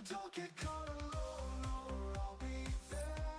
Don't get caught alone or I'll be there.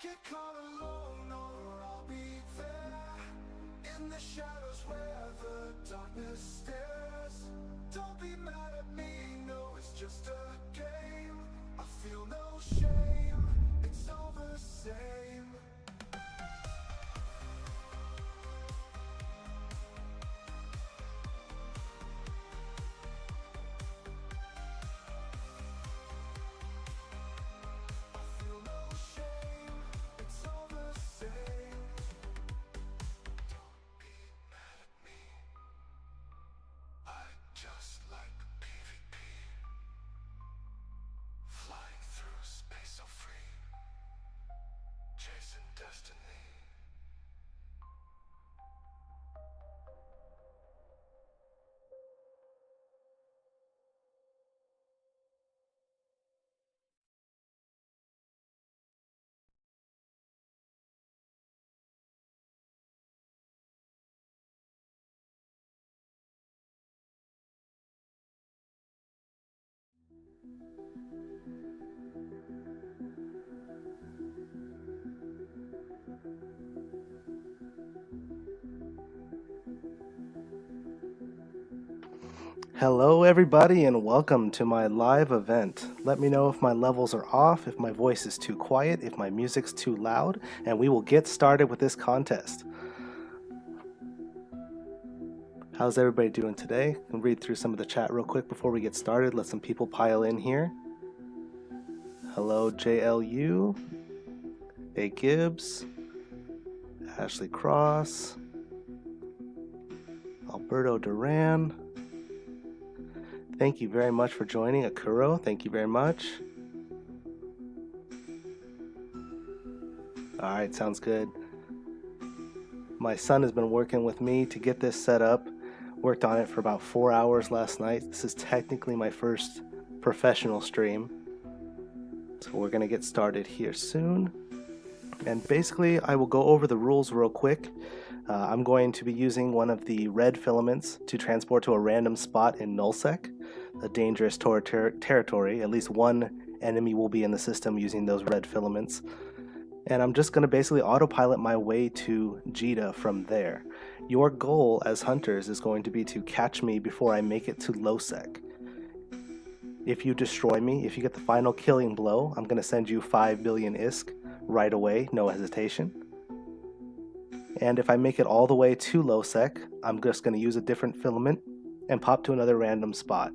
get caught alone or I'll be there in the shadows where the darkness stares. Don't be mad at me, no, it's just a game. I feel no shame, it's all the same. Hello everybody and welcome to my live event. Let me know if my levels are off, if my voice is too quiet, if my music's too loud, and we will get started with this contest. How's everybody doing today? I'll read through some of the chat real quick before we get started. Let some people pile in here. Hello JLU, A Gibbs, Ashley Cross, Alberto Duran. Thank you very much for joining. Akuro, thank you very much. Alright, sounds good. My son has been working with me to get this set up. Worked on it for about 4 hours last night. This is technically my first professional stream. So we're going to get started here soon. And basically, I will go over the rules real quick. I'm going to be using one of the red filaments to transport to a random spot in nullsec, a dangerous territory. At least one enemy will be in the system using those red filaments. And I'm just going to basically autopilot my way to Jita from there. Your goal as hunters is going to be to catch me before I make it to lowsec. If you destroy me, if you get the final killing blow, I'm going to send you 5 billion ISK right away, no hesitation. And if I make it all the way to lowsec, I'm just going to use a different filament and pop to another random spot.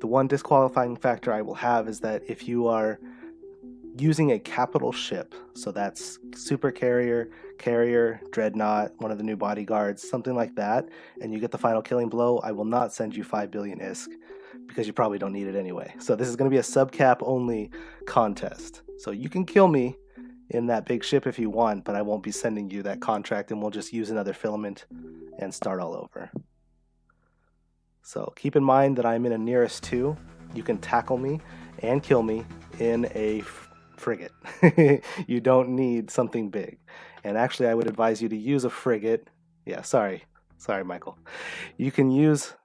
The one disqualifying factor I will have is that if you are using a capital ship, so that's super carrier, dreadnought, one of the new bodyguards, something like that, and you get the final killing blow, I will not send you 5 billion ISK because you probably don't need it anyway. So this is going to be a subcap only contest. So you can kill me in that big ship if you want, but I won't be sending you that contract, and we'll just use another filament and start all over. So keep in mind that I'm in a Nereus 2. You can tackle me and kill me in a frigate. You don't need something big. And actually, I would advise you to use a frigate. Yeah, sorry Michael. You can use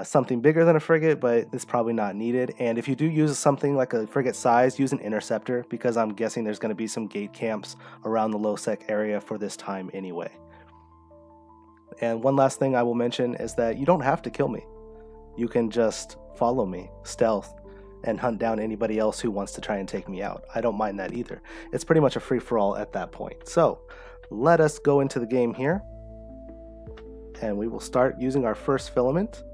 something bigger than a frigate, but it's probably not needed. And if you do use something like a frigate size, use an interceptor, because I'm guessing there's going to be some gate camps around the low-sec area for this time anyway. And one last thing I will mention is that you don't have to kill me. You can just follow me, stealth, and hunt down anybody else who wants to try and take me out. I don't mind that either. It's pretty much a free-for-all at that point. So let us go into the game here, and we will start using our first filament,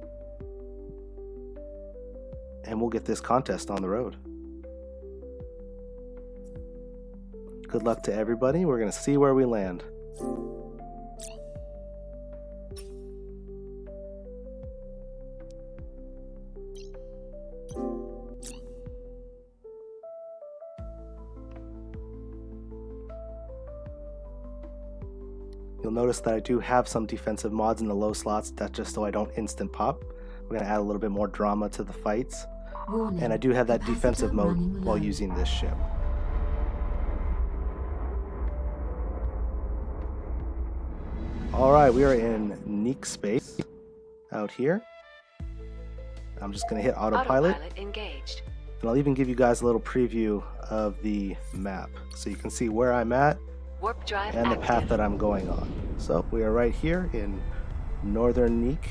and we'll get this contest on the road. Good luck to everybody. We're going to see where we land. You'll notice that I do have some defensive mods in the low slots. That's just so I don't instant pop. We're going to add a little bit more drama to the fights. Warning, and I do have that defensive mode while using this ship. Alright, we are in Neek space out here. I'm just going to hit autopilot. Autopilot engaged. And I'll even give you guys a little preview of the map so you can see where I'm at Warp drive and the active. path that I'm going on. So we are right here in northern Neek.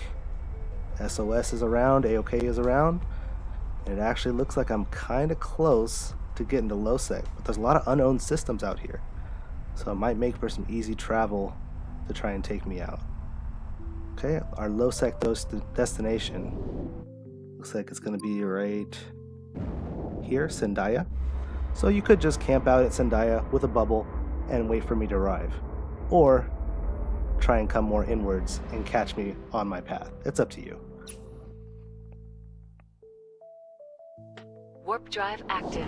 SOS is around, AOK is around, and it actually looks like I'm kind of close to getting to Losec, but there's a lot of unowned systems out here, so it might make for some easy travel to try and take me out. Okay, our Losec destination looks like it's going to be right here, Sendaya. So you could just camp out at Sendaya with a bubble and wait for me to arrive, or try and come more inwards and catch me on my path. It's up to you. Warp drive active.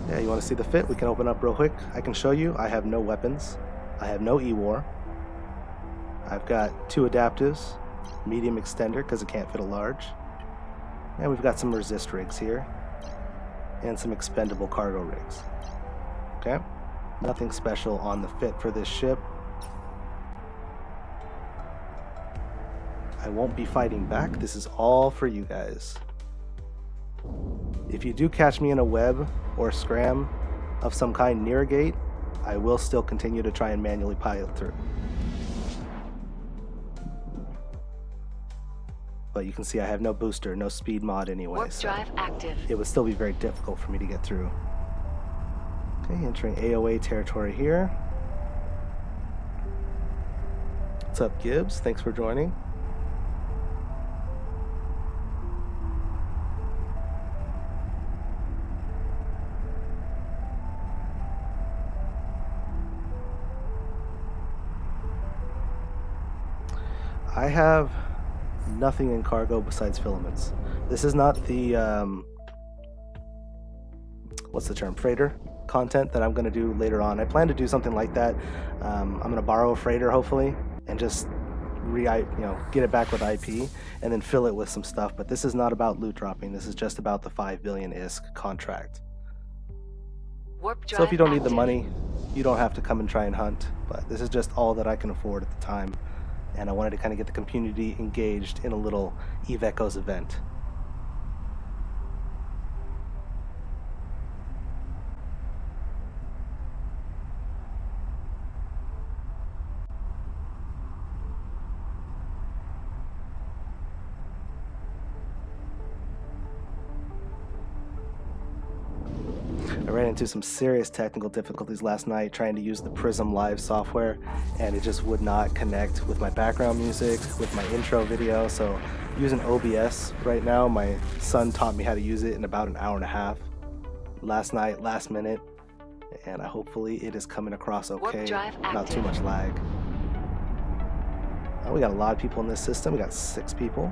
Yeah, you want to see the fit? We can open up real quick. I can show you. I have no weapons. I have no E-War. I've got 2 adaptives, medium extender because it can't fit a large. And we've got some resist rigs here and some expendable cargo rigs. Okay? Nothing special on the fit for this ship. I won't be fighting back. This is all for you guys. If you do catch me in a web or scram of some kind near a gate, I will still continue to try and manually pilot through. But you can see I have no booster, no speed mod anyway, Warp so drive active. it would still be very difficult for me to get through. Okay, entering AOA territory here. What's up, Gibbs? Thanks for joining. I have nothing in cargo besides filaments. This is not the what's the term, freighter content that I'm going to do later on. I plan to do something like that. I'm going to borrow a freighter hopefully and just get it back with IP and then fill it with some stuff. But this is not about loot dropping. This is just about the 5 billion ISK contract. Warp drive So if you don't need the active. money, you don't have to come and try and hunt. But this is just all that I can afford at the time. And I wanted to kind of get the community engaged in a little Eve Echoes event. I ran into some serious technical difficulties last night trying to use the Prism Live software, and it just would not connect with my background music, with my intro video. So using OBS right now, my son taught me how to use it in about an hour and a half last night, last minute, and hopefully it is coming across okay, drive not too active. much lag. Oh, we got a lot of people in this system. We got 6 people.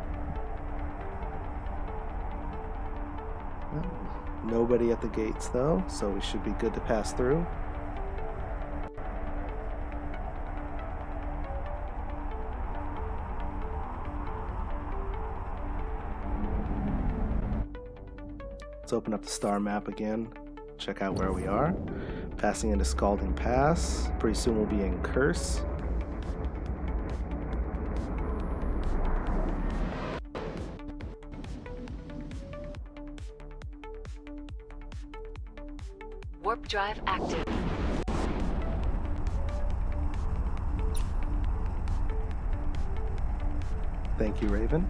Nobody at the gates though, so we should be good to pass through. Let's open up the star map again, check out where we are. Passing into Scalding Pass. Pretty soon we'll be in Curse. Warp drive active. Thank you, Raven.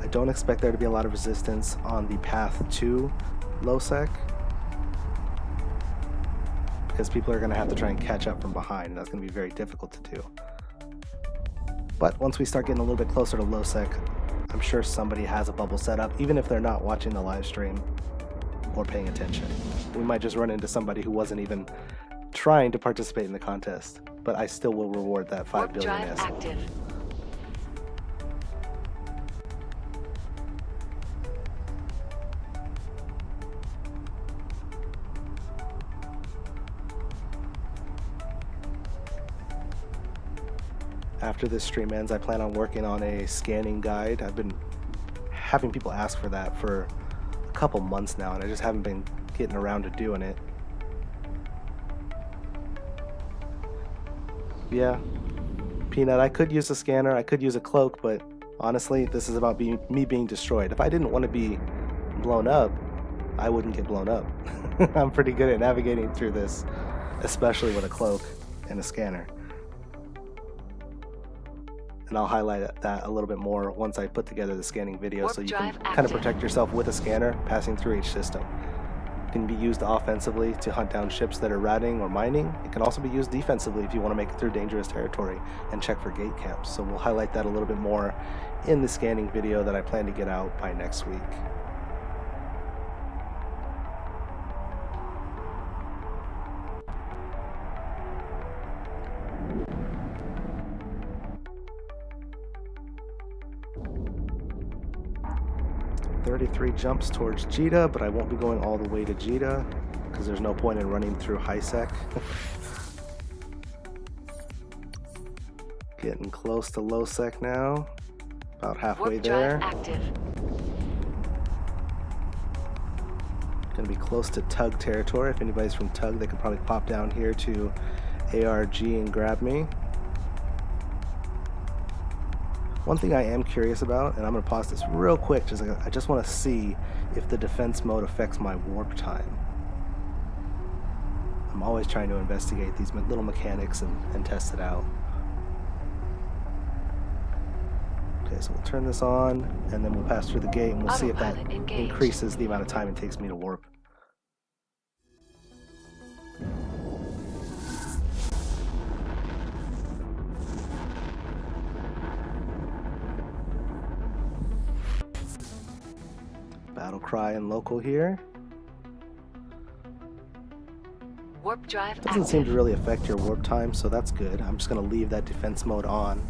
I don't expect there to be a lot of resistance on the path to Losec, because people are going to have to try and catch up from behind, and that's going to be very difficult to do. But once we start getting a little bit closer to Losec, I'm sure somebody has a bubble set up, even if they're not watching the live stream or paying attention. We might just run into somebody who wasn't even trying to participate in the contest, but I still will reward that 5 Warp billion drive ISK. active. After this stream ends, I plan on working on a scanning guide. I've been having people ask for that for a couple months now, and I just haven't been getting around to doing it. Yeah, Peanut, I could use a scanner, I could use a cloak, but honestly, this is about me being destroyed. If I didn't want to be blown up, I wouldn't get blown up. I'm pretty good at navigating through this, especially with a cloak and a scanner. And I'll highlight that a little bit more once I put together the scanning video, Warp so you can drive kind of active. protect yourself with a scanner passing through each system. It can be used offensively to hunt down ships that are routing or mining. It can also be used defensively if you want to make it through dangerous territory and check for gate camps. So we'll highlight that a little bit more in the scanning video that I plan to get out by next week. .33 jumps towards Jita, but I won't be going all the way to Jita because there's no point in running through high sec. Getting close to low sec now, about halfway Warp there. drive active. Gonna be close to Tug territory. If anybody's from Tug, they could probably pop down here to ARG and grab me. One thing I am curious about, and I'm going to pause this real quick, I just want to see if the defense mode affects my warp time. I'm always trying to investigate these little mechanics and test it out. Okay, so we'll turn this on, and then we'll pass through the gate, and we'll see if that Autopilot engaged. increases the amount of time it takes me to warp. Battle cry and local here. Warp drive Doesn't active. seem to really affect your warp time, so that's good. I'm just going to leave that defense mode on.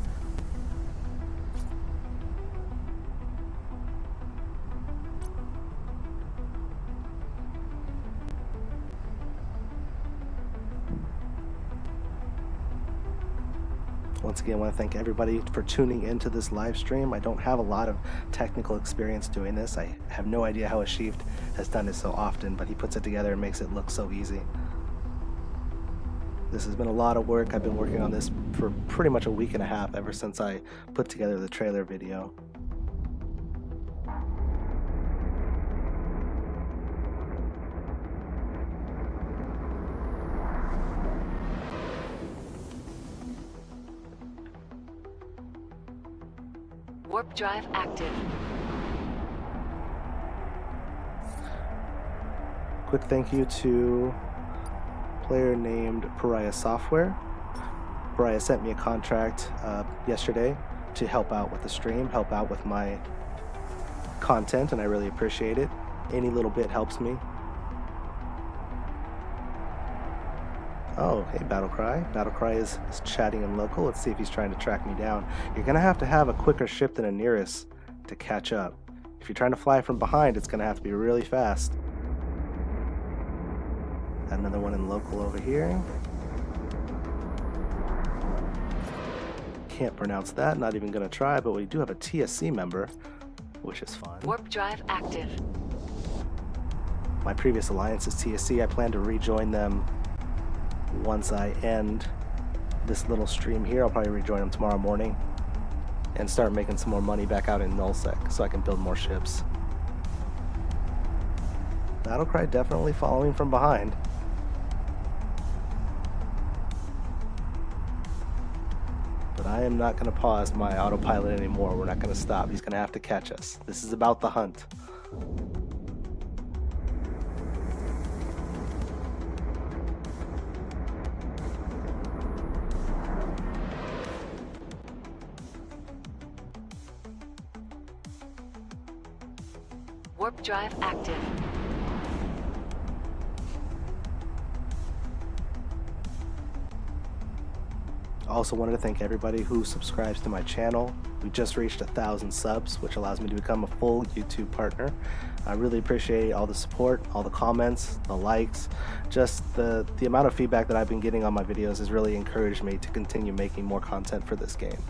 Once again, I want to thank everybody for tuning into this live stream. I don't have a lot of technical experience doing this. I have no idea how Ashift has done this so often, but he puts it together and makes it look so easy. This has been a lot of work. I've been working on this for pretty much a week and a half ever since I put together the trailer video. Warp drive active. Quick thank you to a player named Pariah Software. Pariah sent me a contract yesterday to help out with the stream, help out with my content, and I really appreciate it. Any little bit helps me. Oh, hey, Battlecry. Battlecry is chatting in local. Let's see if he's trying to track me down. You're going to have a quicker ship than a Nereus to catch up. If you're trying to fly from behind, it's going to have to be really fast. Another one in local over here. Can't pronounce that, not even going to try, but we do have a TSC member, which is fun. Warp drive active. My previous alliance is TSC. I plan to rejoin them once I end this little stream here. I'll probably rejoin them tomorrow morning and start making some more money back out in nullsec so I can build more ships. Battlecry definitely following from behind. But I am not going to pause my autopilot anymore. We're not going to stop. He's going to have to catch us. This is about the hunt. Warp drive active. I also wanted to thank everybody who subscribes to my channel. We just reached 1,000 subs, which allows me to become a full YouTube partner. I really appreciate all the support, all the comments, the likes, just the amount of feedback that I've been getting on my videos has really encouraged me to continue making more content for this game.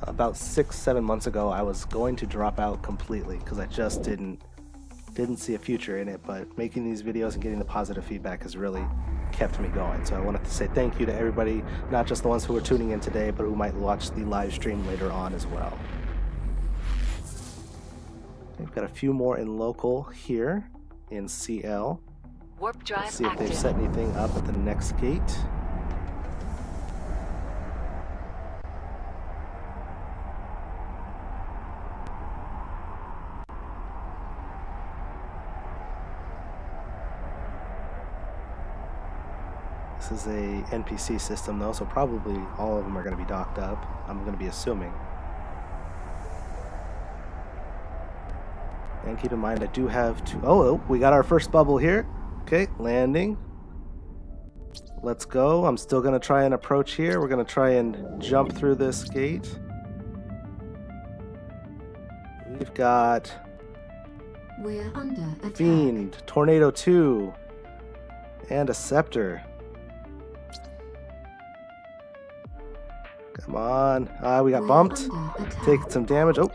About 6-7 months ago, I was going to drop out completely because I just didn't didn't see a future in it, but making these videos and getting the positive feedback has really kept me going. So I wanted to say thank you to everybody, not just the ones who are tuning in today, but who might watch the live stream later on as well. We've got a few more in local here in CL. Warp drive Let's see if they've active. set anything up at the next gate. This is a NPC system though, so probably all of them are going to be docked up. I'm going to be assuming. And keep in mind, I do have two. Oh, we got our first bubble here. Okay, landing. Let's go. I'm still going to try and approach here. We're going to try and jump through this gate. We've got We're under attack. Fiend, Tornado 2, and a Scepter. Come on. We got We're bumped. under attack. Taking some damage. Oh,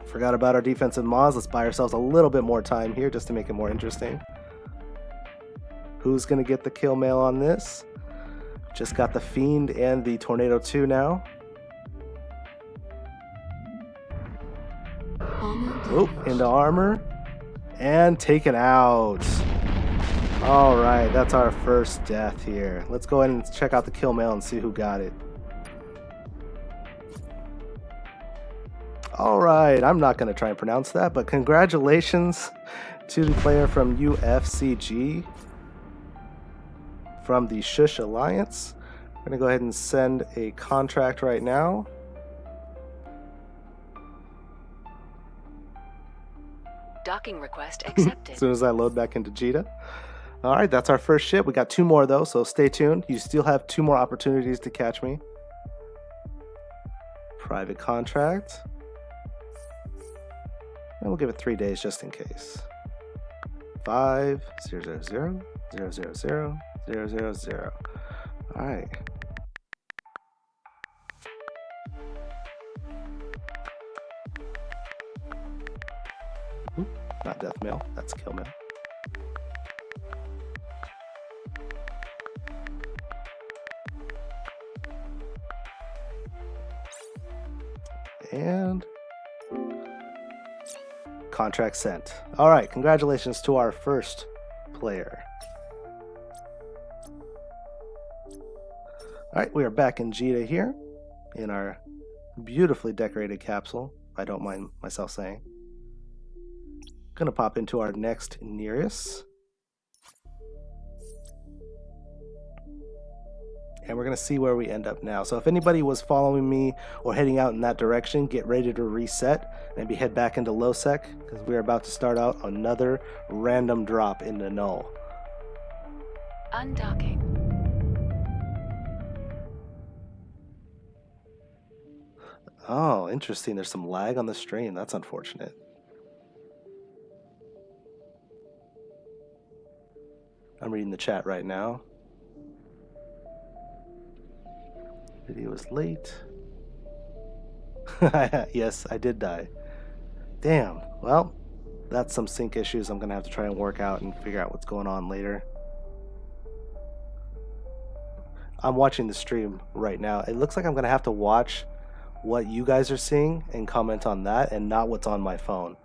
forgot about our defensive mods. Let's buy ourselves a little bit more time here just to make it more interesting. Who's going to get the kill mail on this? Just got the Fiend and the Tornado 2 now. Armor Oh, damage. into armor. And taken out. Alright, that's our first death here. Let's go ahead and check out the kill mail and see who got it. Alright, I'm not going to try and pronounce that, but congratulations to the player from UFCG from the Shush Alliance. I'm going to go ahead and send a contract right now. Docking request accepted. As soon as I load back into Jita. Alright, that's our first ship. We got two more though, so stay tuned. You still have two more opportunities to catch me. Private contract. And we'll give it 3 days just in case. 5000 000 000. Alright. Not death mail, that's kill mail. And contract sent. All right, congratulations to our first player. All right, we are back in Jita here in our beautifully decorated capsule, if I don't mind myself saying. Gonna pop into our next Nereus. And we're gonna see where we end up now. So if anybody was following me or heading out in that direction, get ready to reset. Maybe head back into low sec, because we're about to start out another random drop into null. Undocking. Oh, interesting. There's some lag on the stream. That's unfortunate. I'm reading the chat right now. Video is late. Yes, I did die. Damn. Well, that's some sync issues I'm going to have to try and work out and figure out what's going on later. I'm watching the stream right now. It looks like I'm going to have to watch what you guys are seeing and comment on that and not what's on my phone.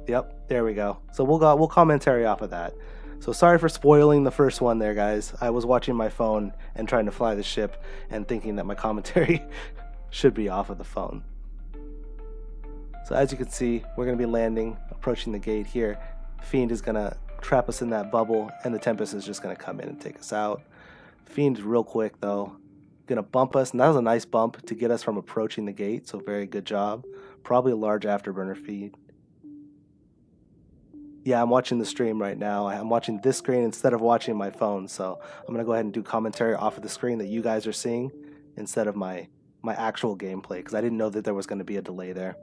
Yep, there we go. So we'll commentary off of that. So sorry for spoiling the first one there, guys. I was watching my phone and trying to fly the ship and thinking that my commentary should be off of the phone. So as you can see, we're going to be landing, approaching the gate here. Fiend is going to trap us in that bubble, and the Tempest is just going to come in and take us out. Fiend's real quick, though. Going to bump us, and that was a nice bump to get us from approaching the gate, so very good job. Probably a large afterburner feed. Yeah, I'm watching the stream right now. I'm watching this screen instead of watching my phone, so I'm going to go ahead and do commentary off of the screen that you guys are seeing instead of my actual gameplay, because I didn't know that there was going to be a delay there.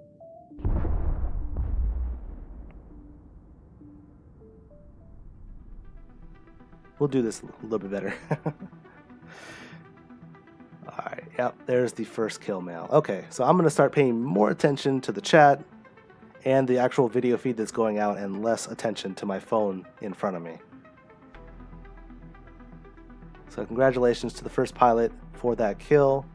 We'll do this a little bit better. Alright, yep, there's the first kill mail. Okay, so I'm going to start paying more attention to the chat and the actual video feed that's going out and less attention to my phone in front of me. So congratulations to the first pilot for that kill.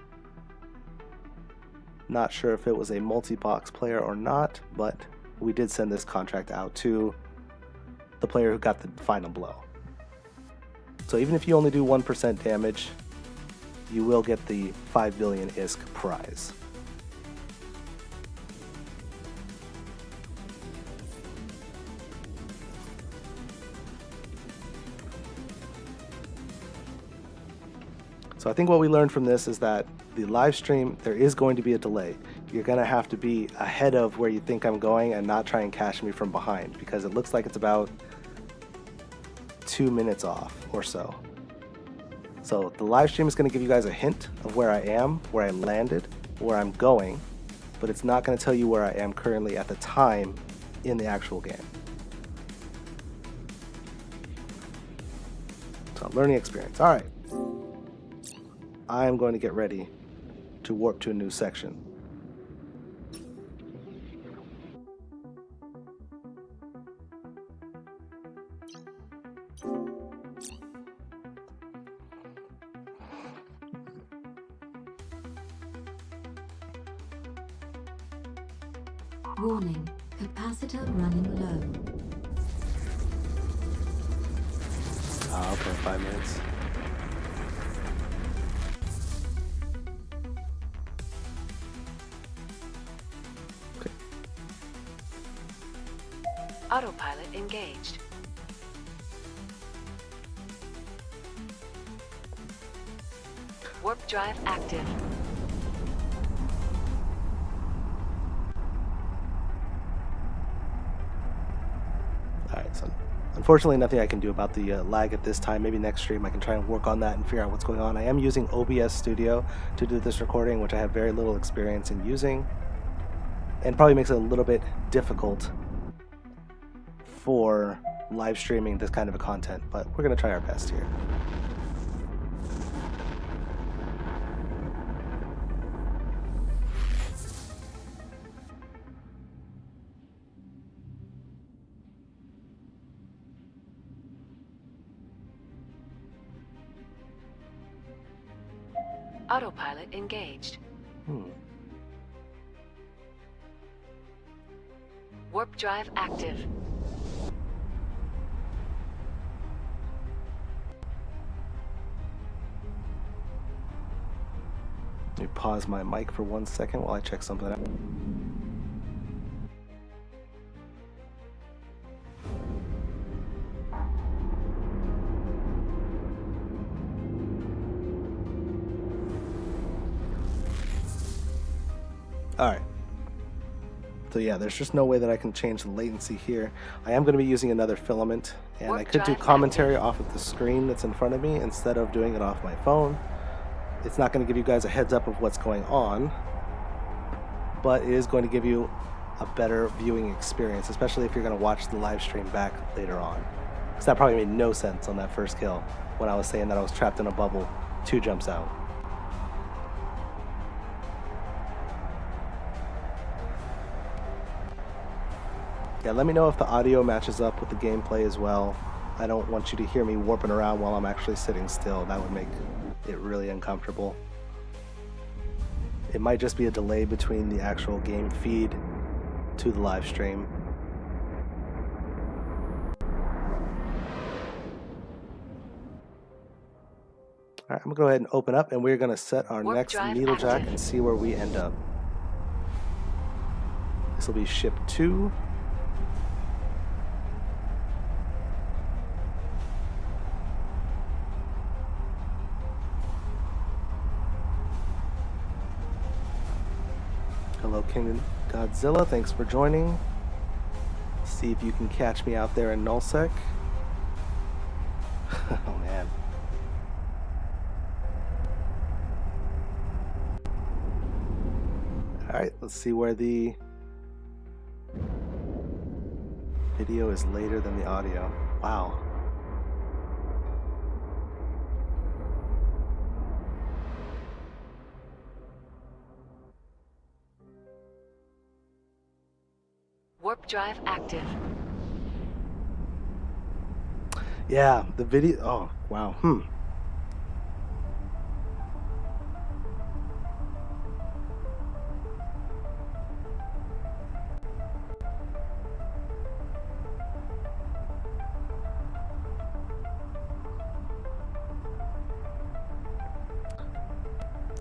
Not sure if it was a multi-box player or not, but we did send this contract out to the player who got the final blow. So even if you only do 1% damage, you will get the 5 billion ISK prize. So I think what we learned from this is that the live stream, there is going to be a delay. You're going to have to be ahead of where you think I'm going and not try and catch me from behind, because it looks like it's about 2 minutes off or so. So the live stream is going to give you guys a hint of where I am, where I landed, where I'm going, but it's not going to tell you where I am currently at the time in the actual game. So learning experience. All right. I am going to get ready to warp to a new section. Warning, capacitor running low. Okay, 5 minutes. Autopilot engaged. Warp drive active. Alright, so unfortunately nothing I can do about the lag at this time. Maybe next stream I can try and work on that and figure out what's going on. I am using OBS Studio to do this recording, which I have very little experience in using, and probably makes it a little bit difficult for live streaming this kind of a content, but we're going to try our best here. Autopilot engaged. Warp drive active. Let me pause my mic for 1 second while I check something out. Alright. So yeah, there's just no way that I can change the latency here. I am going to be using another filament, and I could do commentary off of the screen that's in front of me instead of doing it off my phone. It's not going to give you guys a heads up of what's going on, but it is going to give you a better viewing experience, especially if you're going to watch the live stream back later on. Because that probably made no sense on that first kill when I was saying that I was trapped in a bubble 2 jumps out. Yeah, let me know if the audio matches up with the gameplay as well. I don't want you to hear me warping around while I'm actually sitting still. That would make it really uncomfortable. It might just be a delay between the actual game feed to the live stream. Alright, I'm going to go ahead and open up, and we're going to set our Warp next drive needle jack active. and see where we end up. This will be ship 2. Hello, King Godzilla. Thanks for joining. See if you can catch me out there in nullsec. Oh man. Alright, let's see where the video is later than the audio. Wow. Warp drive active. Yeah, the video. Oh, wow.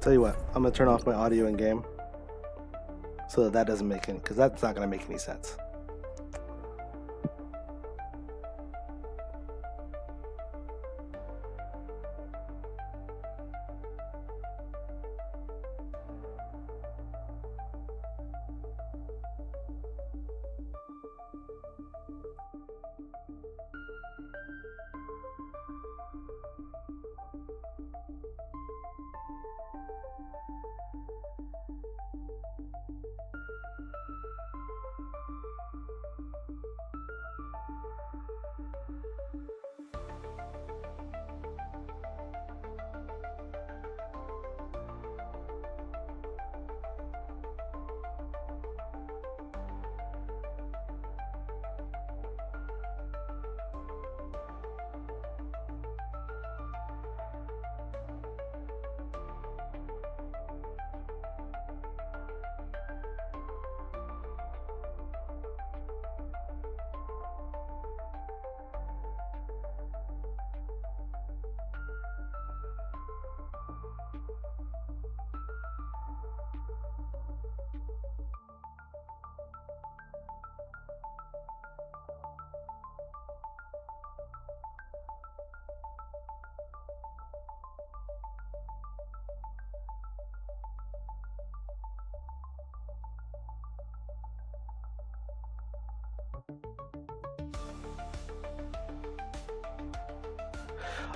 Tell you what, I'm gonna turn off my audio in game so that doesn't make any, because that's not gonna make any sense.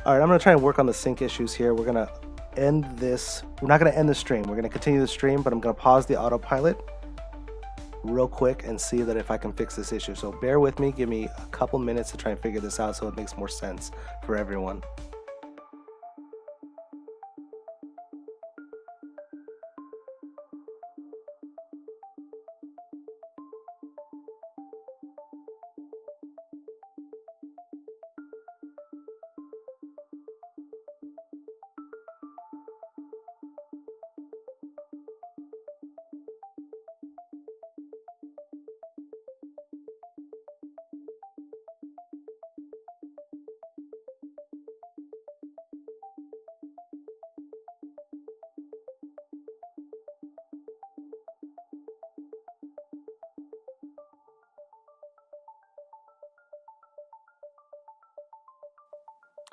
All right, I'm gonna try and work on the sync issues here. We're gonna end this. We're not gonna end the stream. We're gonna continue the stream, but I'm gonna pause the autopilot real quick and see that if I can fix this issue. So bear with me. Give me a couple minutes to try and figure this out so it makes more sense for everyone.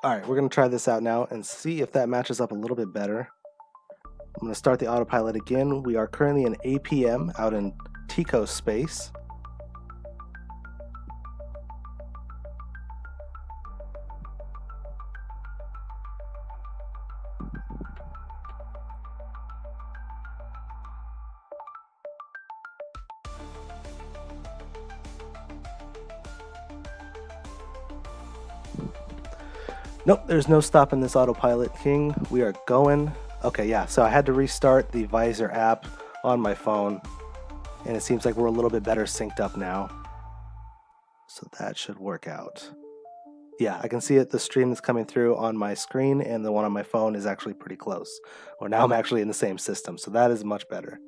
All right, we're gonna try this out now and see if that matches up a little bit better. I'm gonna start the autopilot again. We are currently in APM out in Tico space. Nope, there's no stopping this autopilot, King. We are going. Okay, yeah, so I had to restart the Visor app on my phone, and it seems like we're a little bit better synced up now. So that should work out. Yeah, I can see it. The stream that's coming through on my screen and the one on my phone is actually pretty close. Or now I'm actually in the same system, so that is much better.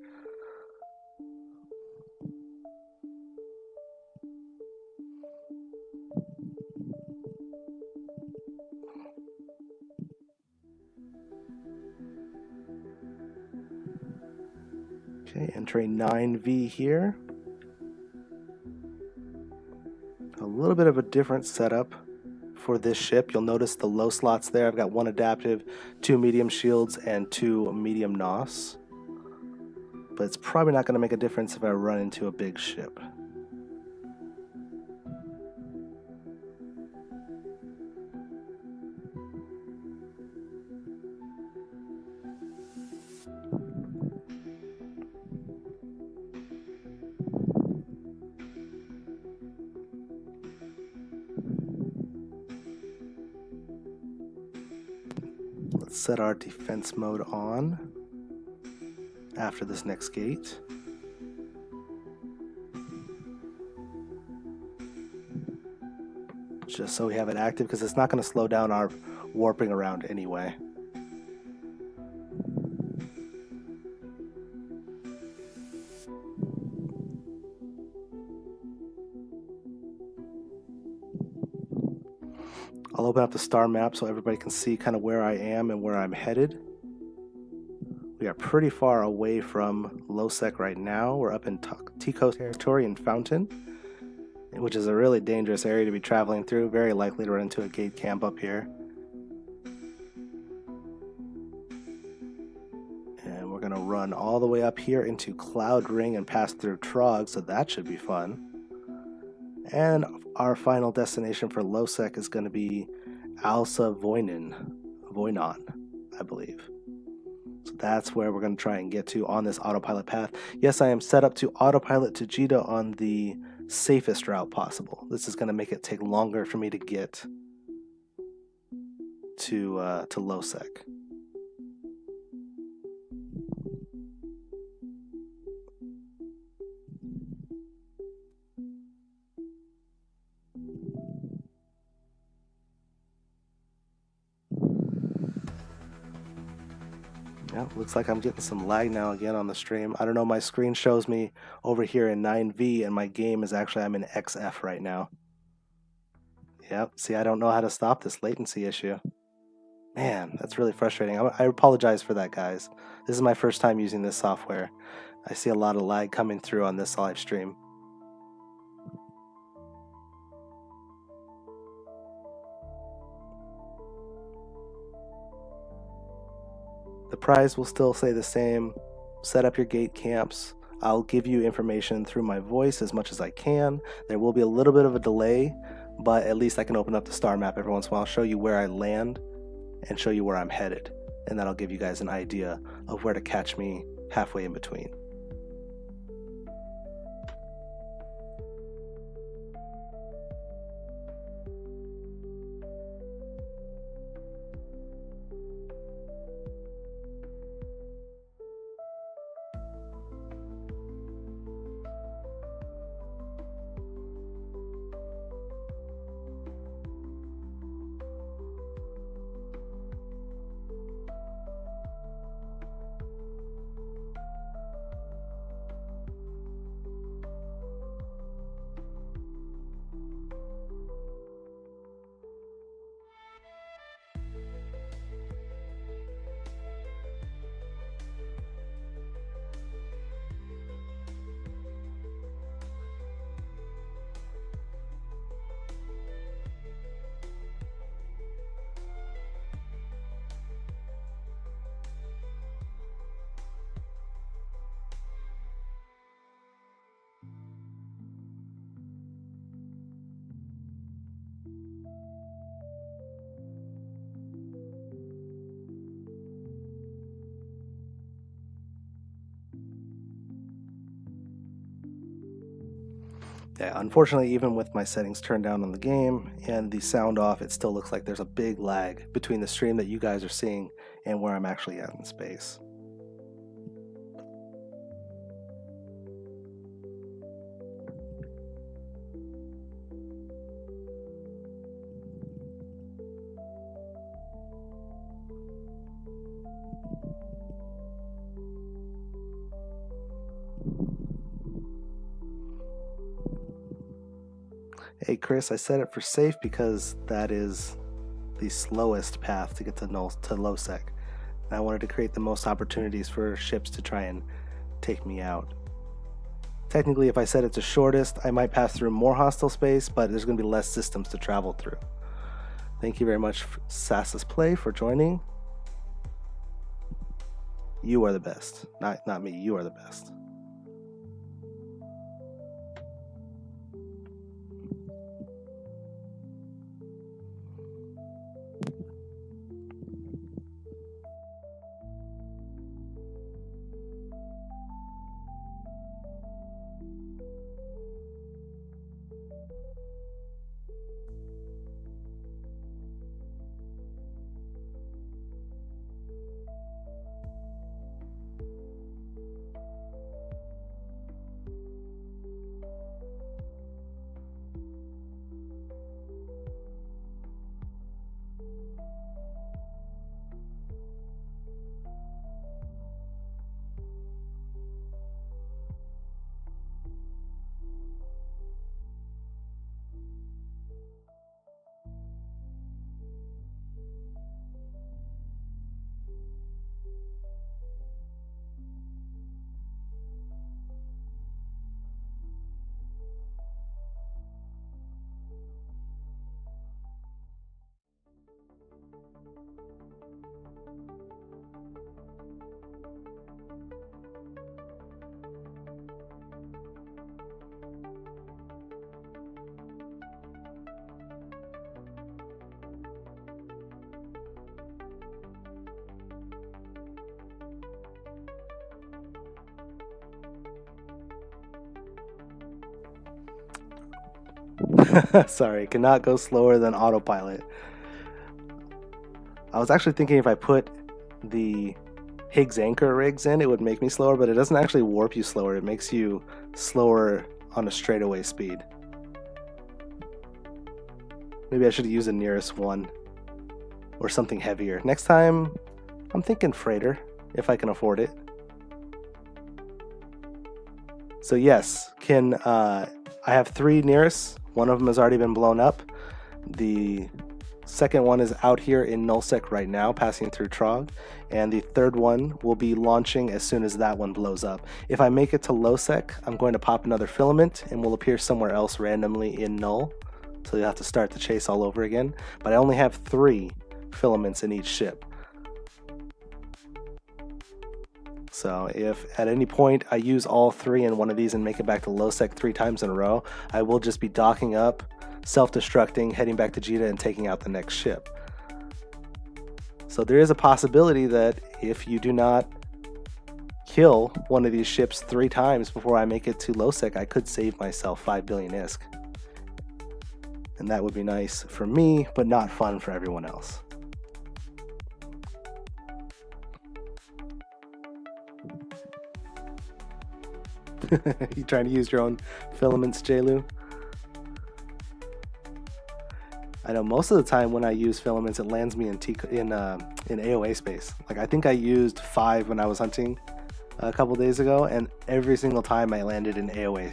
Okay, entering 9V here. A little bit of a different setup for this ship. You'll notice the low slots there. I've got 1 adaptive, 2 medium shields, and 2 medium NOS. But it's probably not going to make a difference if I run into a big ship. Let's set our defense mode on after this next gate. just so we have it active, because it's not going to slow down our warping around anyway. I'll open up the star map so everybody can see kind of where I am and where I'm headed. We are pretty far away from Losec right now. We're up in Tico territory in Fountain, which is a really dangerous area to be traveling through. Very likely to run into a gate camp up here. And we're going to run all the way up here into Cloud Ring and pass through Trog, so that should be fun. And our final destination for Losec is going to be Alsa Voinon, I believe. So that's where we're going to try and get to on this autopilot path. Yes, I am set up to autopilot to Jita on the safest route possible. This is going to make it take longer for me to get to Losec. Yeah, looks like I'm getting some lag now again on the stream. I don't know, my screen shows me over here in 9V and my game is actually, I'm in XF right now. Yep, see, I don't know how to stop this latency issue. Man, that's really frustrating. I apologize for that, guys. This is my first time using this software. I see a lot of lag coming through on this live stream. The prize will still say the same. Set up your gate camps. I'll give you information through my voice as much as I can. There will be a little bit of a delay, but at least I can open up the star map every once in a while, show you where I land, and show you where I'm headed. And that'll give you guys an idea of where to catch me halfway in between. Yeah, unfortunately, even with my settings turned down on the game and the sound off, it still looks like there's a big lag between the stream that you guys are seeing and where I'm actually at in space. Hey Chris, I set it for safe because that is the slowest path to get to Losec. And I wanted to create the most opportunities for ships to try and take me out. Technically, if I set it to shortest, I might pass through more hostile space, but there's going to be less systems to travel through. Thank you very much, Sassus Play, for joining. You are the best. Not me, you are the best. Sorry, cannot go slower than autopilot. I was actually thinking if I put the Higgs anchor rigs in, it would make me slower, but it doesn't actually warp you slower. It makes you slower on a straightaway speed. Maybe I should use a Nereus 1 or something heavier. Next time, I'm thinking freighter, if I can afford it. So yes, I have 3 Nereus. One of them has already been blown up. The second one is out here in nullsec right now, passing through Trog, and the third one will be launching as soon as that one blows up. If I make it to lowsec, I'm going to pop another filament and will appear somewhere else randomly in null, so you'll have to start the chase all over again. But I only have 3 filaments in each ship. So if at any point I use all 3 in one of these and make it back to lowsec 3 times in a row, I will just be docking up, self-destructing, heading back to Jita, and taking out the next ship. So there is a possibility that if you do not kill one of these ships 3 times before I make it to lowsec, I could save myself 5 billion ISK. And that would be nice for me, but not fun for everyone else. You trying to use your own filaments, Jlu? I know most of the time when I use filaments, it lands me in AOA space. Like I think I used 5 when I was hunting a couple days ago, and every single time I landed in AOA.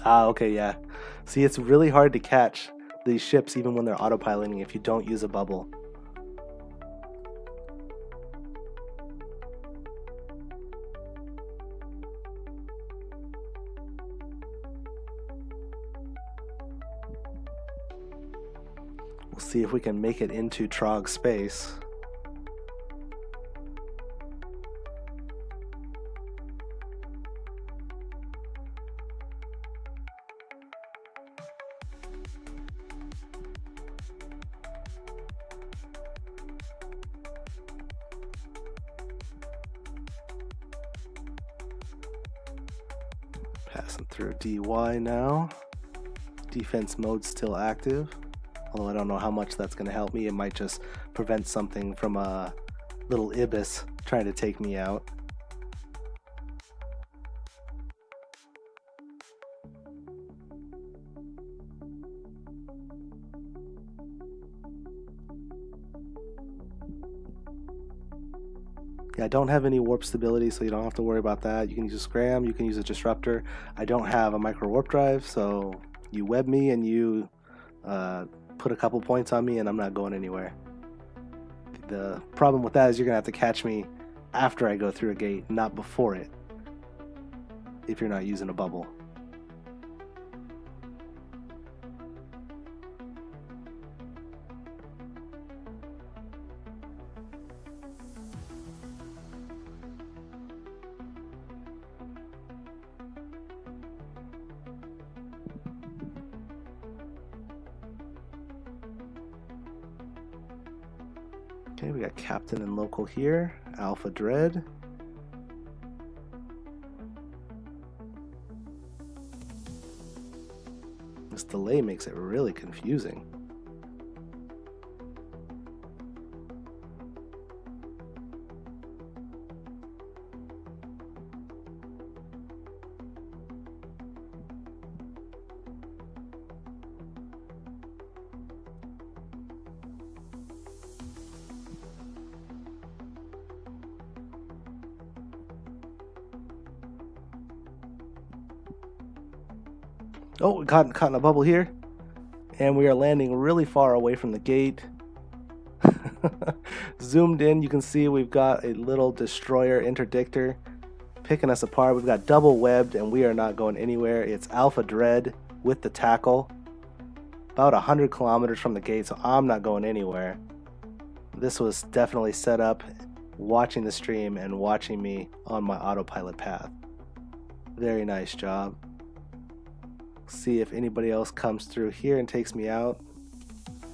Ah, okay, yeah. See, it's really hard to catch these ships even when they're autopiloting if you don't use a bubble. We'll see if we can make it into Trog space. Passing through DY now. Defense mode still active. Although I don't know how much that's going to help me. It might just prevent something from a little Ibis trying to take me out. Yeah, I don't have any warp stability, so you don't have to worry about that. You can use a scram, you can use a disruptor. I don't have a micro warp drive, so you web me and you put a couple points on me and I'm not going anywhere. The problem with that is you're gonna have to catch me after I go through a gate, not before it, if you're not using a bubble. Okay, we got Captain and Local here, Alpha Dread. This delay makes it really confusing. Oh, we caught in a bubble here. And we are landing really far away from the gate. Zoomed in, you can see we've got a little destroyer interdictor picking us apart. We've got double webbed and we are not going anywhere. It's Alpha Dread with the tackle. About 100 kilometers from the gate, so I'm not going anywhere. This was definitely set up watching the stream and watching me on my autopilot path. Very nice job. See if anybody else comes through here and takes me out.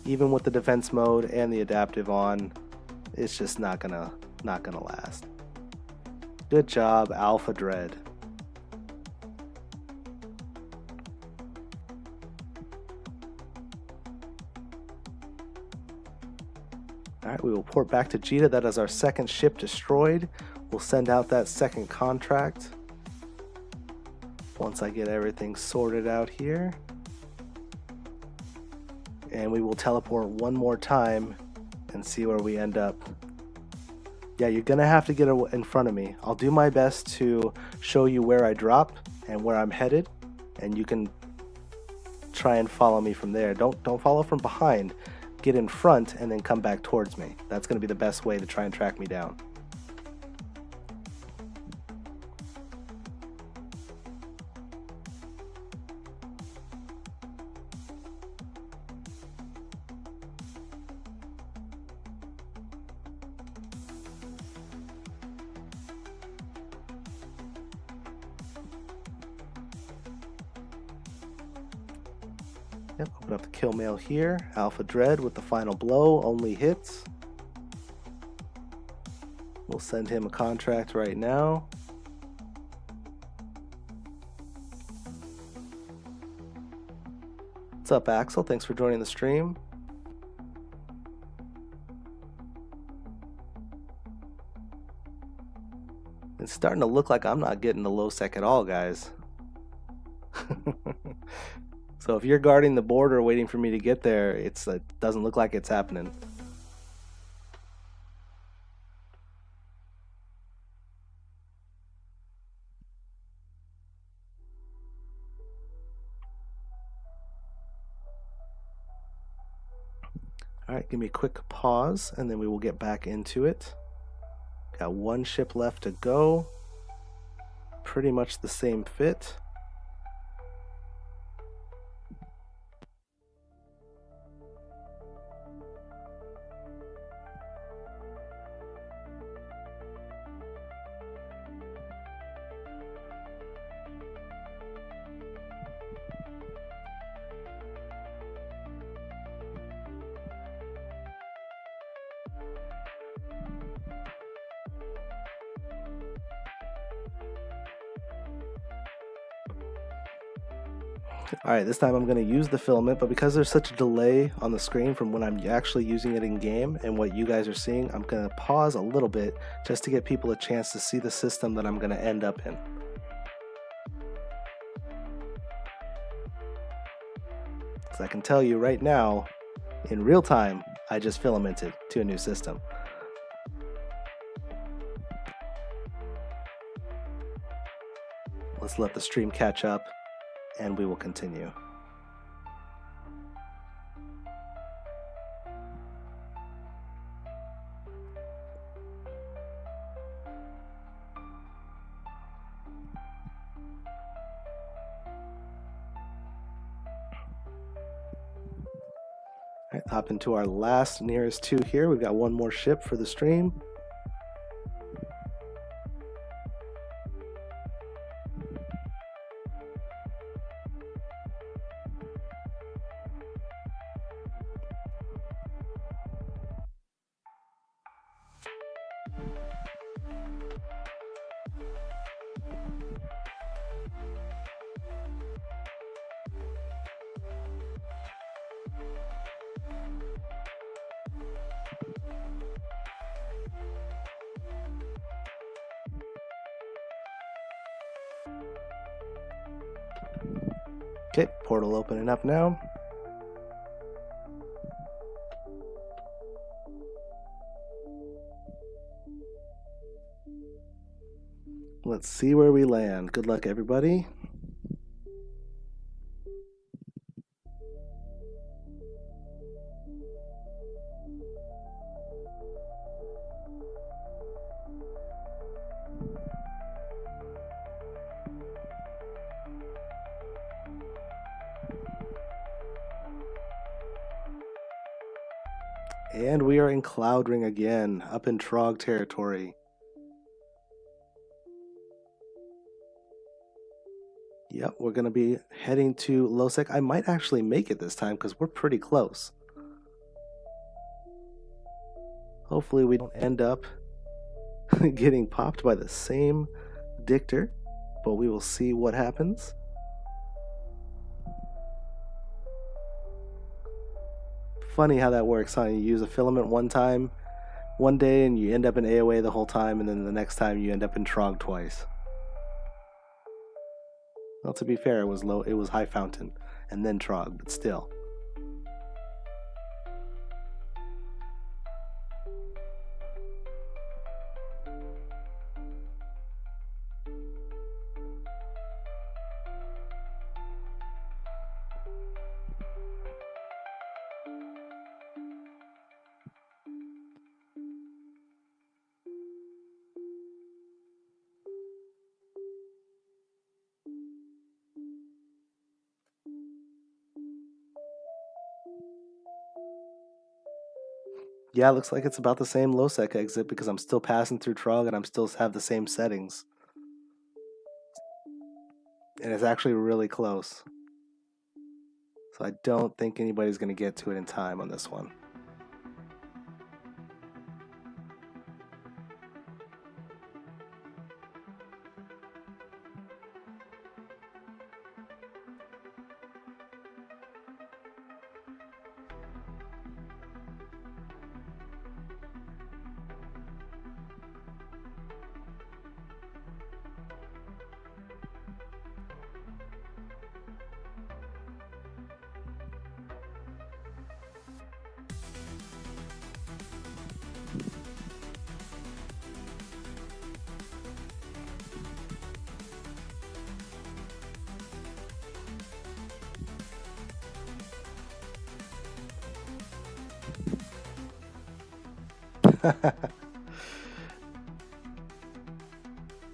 Even with the defense mode and the adaptive on, it's just not gonna last. Good job, Alpha Dread. Alright, we will port back to Jita. That is our second ship destroyed. We'll send out that second contract once I get everything sorted out here. And we will teleport one more time and see where we end up. Yeah, you're gonna have to get in front of me. I'll do my best to show you where I drop and where I'm headed, and you can try and follow me from there. Don't follow from behind. Get in front and then come back towards me. That's gonna be the best way to try and track me down. Yep, open up the kill mail here. Alpha Dread with the final blow, only hits. We'll send him a contract right now. What's up, Axel? Thanks for joining the stream. It's starting to look like I'm not getting the low sec at all, guys. So if you're guarding the border waiting for me to get there, it doesn't look like it's happening. Alright, give me a quick pause and then we will get back into it. Got one ship left to go. Pretty much the same fit. Alright, this time I'm going to use the filament, but because there's such a delay on the screen from when I'm actually using it in game and what you guys are seeing, I'm going to pause a little bit just to give people a chance to see the system that I'm going to end up in. Because I can tell you right now, in real time, I just filamented to a new system. Let's let the stream catch up and we will continue. All right, hop into our last Nereus 2 here. We've got one more ship for the stream. Okay, portal opening up now. Let's see where we land. Good luck, everybody. And we are in Cloud Ring again, up in Trog territory. Yep, we're going to be heading to Losec. I might actually make it this time because we're pretty close. Hopefully we don't end up getting popped by the same dictor, but we will see what happens. Funny how that works, huh? You use a filament one day, and you end up in AOA the whole time, and then the next time you end up in Trog twice. Well, to be fair, it was High Fountain, and then Trog, but still. Yeah, it looks like it's about the same Losec exit because I'm still passing through Trog and I'm still have the same settings. And it's actually really close. So I don't think anybody's going to get to it in time on this one.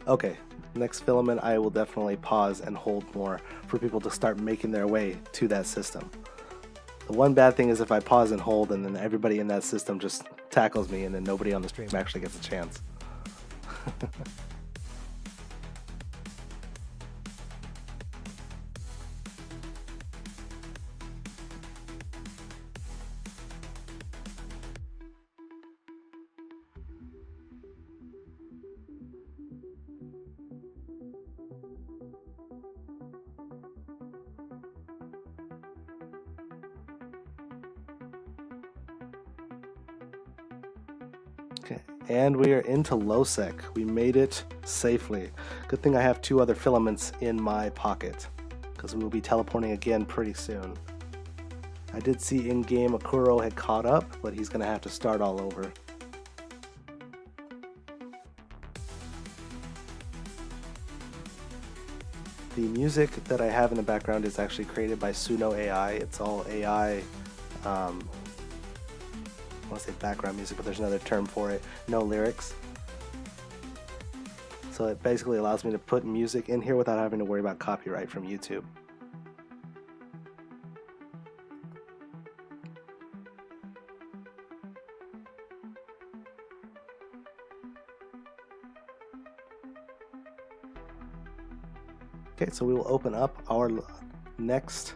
Okay, next filament I will definitely pause and hold more for people to start making their way to that system. The one bad thing is if I pause and hold and then everybody in that system just tackles me and then nobody on the stream actually gets a chance. Okay, and we are into Losec. We made it safely. Good thing I have 2 other filaments in my pocket, because we will be teleporting again pretty soon. I did see in-game Akuro had caught up, but he's going to have to start all over. The music that I have in the background is actually created by Suno AI. It's all AI, I want to say background music, but there's another term for it. No lyrics. So it basically allows me to put music in here without having to worry about copyright from YouTube. Okay, so we will open up our next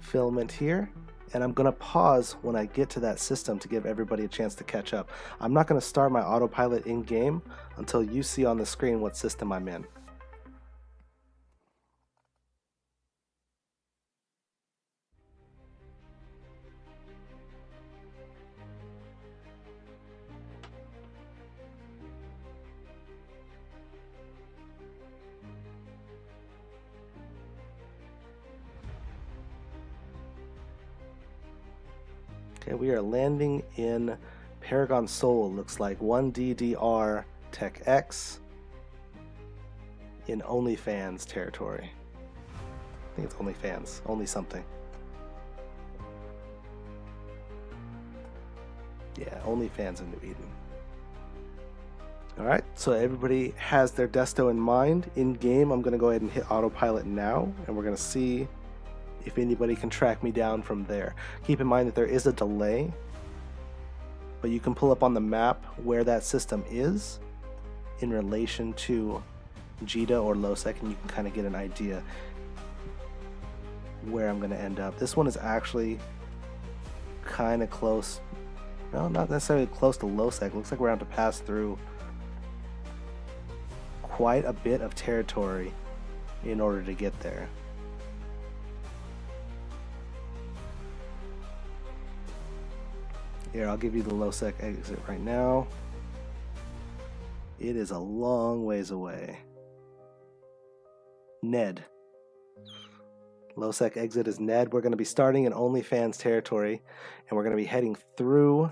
filament here. And I'm going to pause when I get to that system to give everybody a chance to catch up. I'm not going to start my autopilot in-game until you see on the screen what system I'm in. Okay, we are landing in Paragon Soul, looks like 1DDR Tech X in OnlyFans territory. I think it's OnlyFans, only something. Yeah, OnlyFans in New Eden. Alright, so everybody has their desto in mind. In game, I'm going to go ahead and hit autopilot now, and we're going to see if anybody can track me down from there. Keep in mind that there is a delay but you can pull up on the map where that system is in relation to JITA or LOSEC, and you can kind of get an idea where I'm going to end up. This one is actually kind of close. Well, not necessarily close to LOSEC. Looks like we're going to have to pass through quite a bit of territory in order to get there. Here, I'll give you the LOSEC exit right now. It is a long ways away. Ned. LOSEC exit is Ned. We're going to be starting in OnlyFans territory, and we're going to be heading through,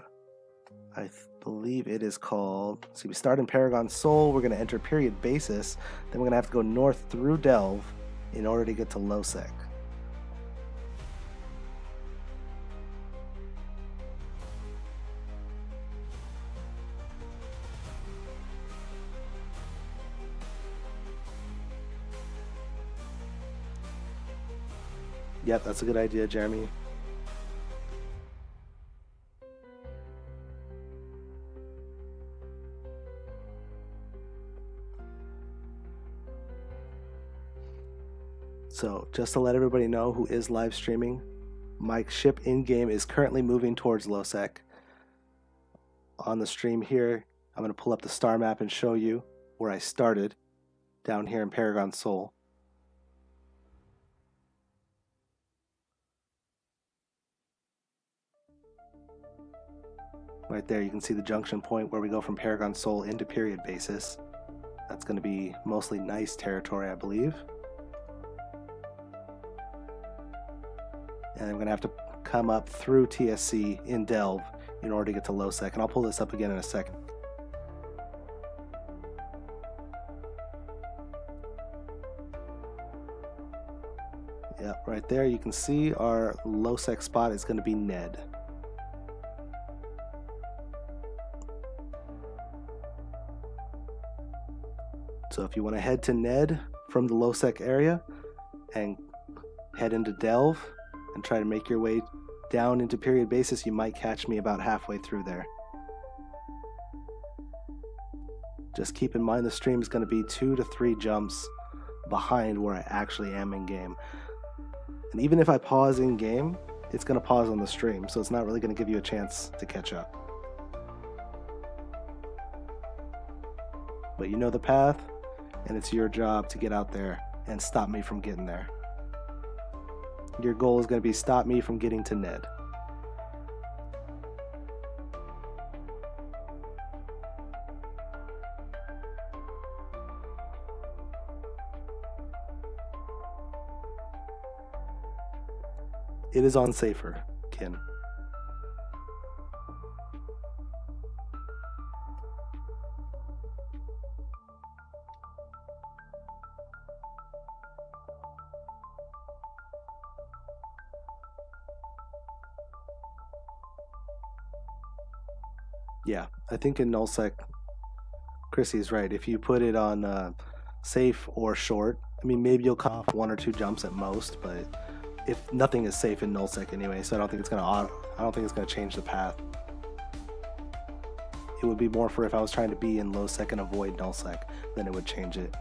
I believe it is called, so we start in Paragon Sol, we're going to enter period basis, then we're going to have to go north through Delve in order to get to LOSEC. Yep, that's a good idea, Jeremy. So, just to let everybody know who is live streaming, my ship in-game is currently moving towards LOSEC. On the stream here, I'm going to pull up the star map and show you where I started, down here in Paragon Sol. Right there, you can see the junction point where we go from Paragon Sol into period basis. That's going to be mostly nice territory, I believe. And I'm going to have to come up through TSC in Delve in order to get to LOSEC. And I'll pull this up again in a second. Yep, right there you can see our LOSEC spot is going to be Ned. So if you want to head to Ned from the LOSEC area and head into Delve and try to make your way down into period basis, you might catch me about halfway through there. Just keep in mind the stream is going to be 2 to 3 jumps behind where I actually am in game. And even if I pause in game, it's going to pause on the stream, so it's not really going to give you a chance to catch up. But you know the path, and it's your job to get out there and stop me from getting there. Your goal is going to be stop me from getting to Ned. It is on safer, Ken. Yeah, I think in nullsec, Chrissy's right. If you put it on safe or short, I mean, maybe you'll cut off 1 or 2 jumps at most, but if nothing is safe in nullsec anyway, so I don't think it's gonna change the path. It would be more for if I was trying to be in low sec and avoid nullsec, then it would change it.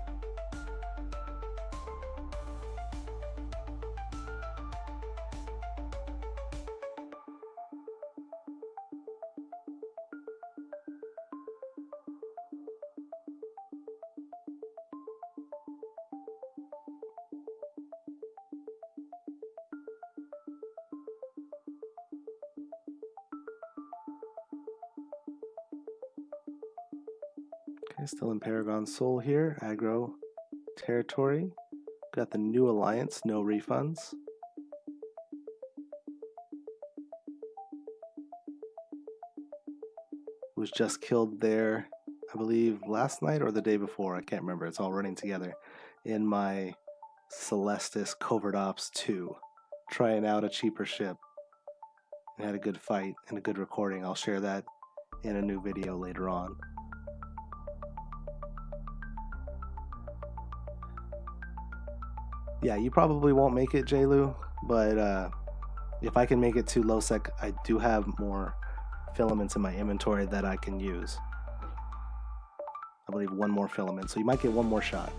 Okay, still in Paragon Sol here, aggro territory. Got the new alliance, no refunds. Was just killed there, I believe last night or the day before, I can't remember, it's all running together, in my Celestis Covert Ops 2, trying out a cheaper ship. I had a good fight and a good recording. I'll share that in a new video later on. Yeah, you probably won't make it, JLu, but if I can make it to low sec, I do have more filaments in my inventory that I can use. I believe one more filament, so you might get one more shot.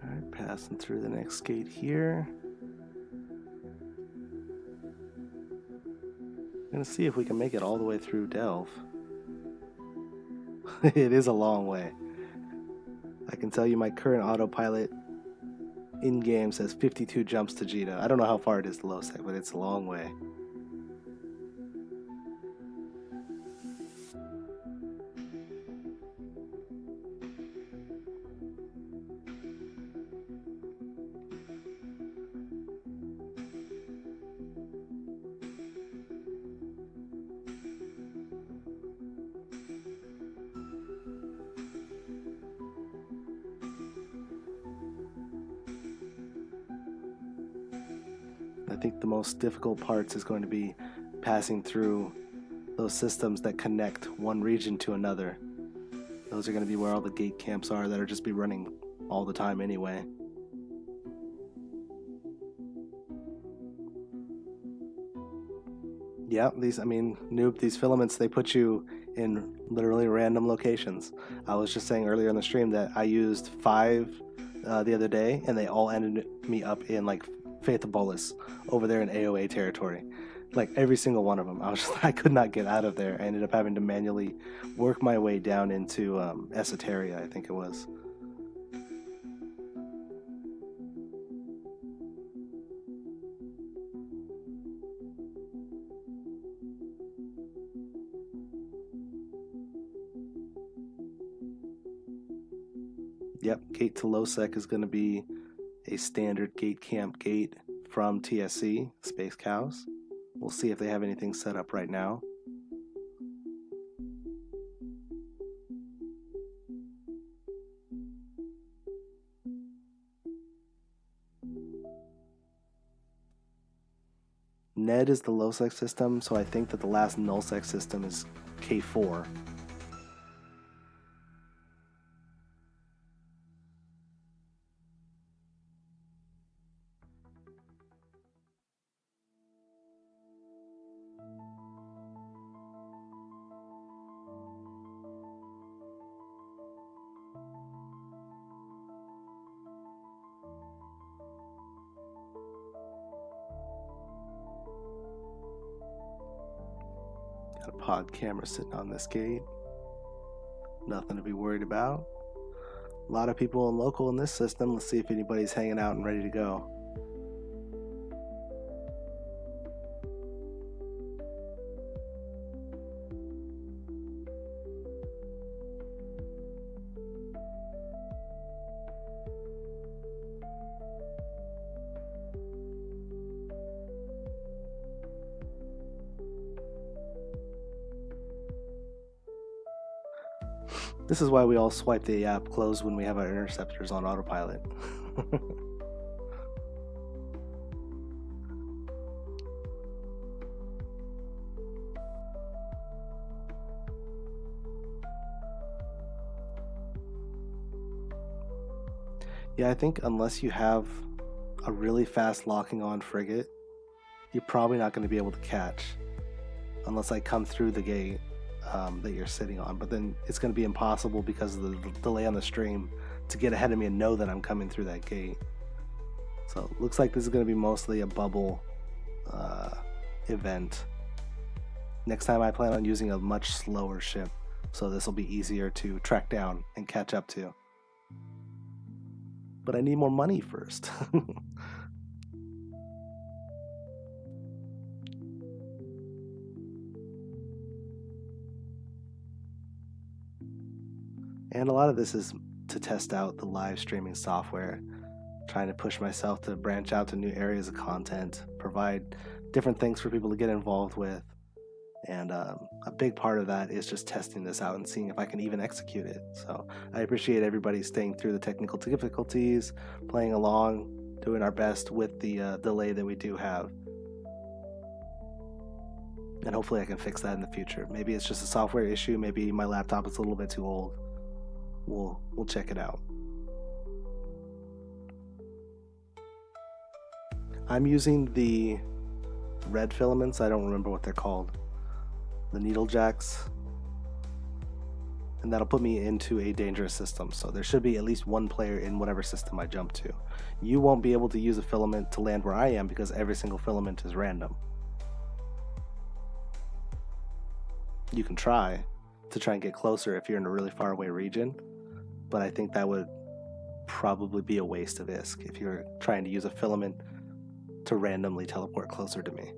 Alright, passing through the next gate here. I'm gonna see if we can make it all the way through Delve. It is a long way. I can tell you my current autopilot in-game says 52 jumps to Jita. I don't know how far it is to Losec, but it's a long way. I think the most difficult parts is going to be passing through those systems that connect one region to another. Those are going to be where all the gate camps are that are just be running all the time anyway. Yeah, these filaments, they put you in literally random locations. I was just saying earlier in the stream that I used 5 the other day, and they all ended me up in like Faith of Bolus over there in AOA territory. Like every single one of them. I could not get out of there. I ended up having to manually work my way down into Esoteria, I think it was. Yep, gate to Losec is going to be a standard gate camp gate from TSC, Space Cows. We'll see if they have anything set up right now. Ned is the low-sec system, so I think that the last null-sec system is K4. Got a pod camera sitting on this gate. Nothing to be worried about. A lot of people local in this system. Let's see if anybody's hanging out and ready to go. This is why we all swipe the app closed when we have our interceptors on autopilot. Yeah, I think unless you have a really fast locking on frigate, you're probably not going to be able to catch unless I come through the gate that you're sitting on. But then it's going to be impossible because of the delay on the stream to get ahead of me and know that I'm coming through that gate. So it looks like this is going to be mostly a bubble event. Next time I plan on using a much slower ship, so this will be easier to track down and catch up to. But I need more money first. And a lot of this is to test out the live streaming software, trying to push myself to branch out to new areas of content, provide different things for people to get involved with. And a big part of that is just testing this out and seeing if I can even execute it. So I appreciate everybody staying through the technical difficulties, playing along, doing our best with the delay that we do have. And hopefully I can fix that in the future. Maybe it's just a software issue. Maybe my laptop is a little bit too old. We'll check it out. I'm using the red filaments. I don't remember what they're called. The needle jacks. And that'll put me into a dangerous system. So there should be at least one player in whatever system I jump to. You won't be able to use a filament to land where I am because every single filament is random. You can try and get closer if you're in a really far away region, but I think that would probably be a waste of ISK if you're trying to use a filament to randomly teleport closer to me.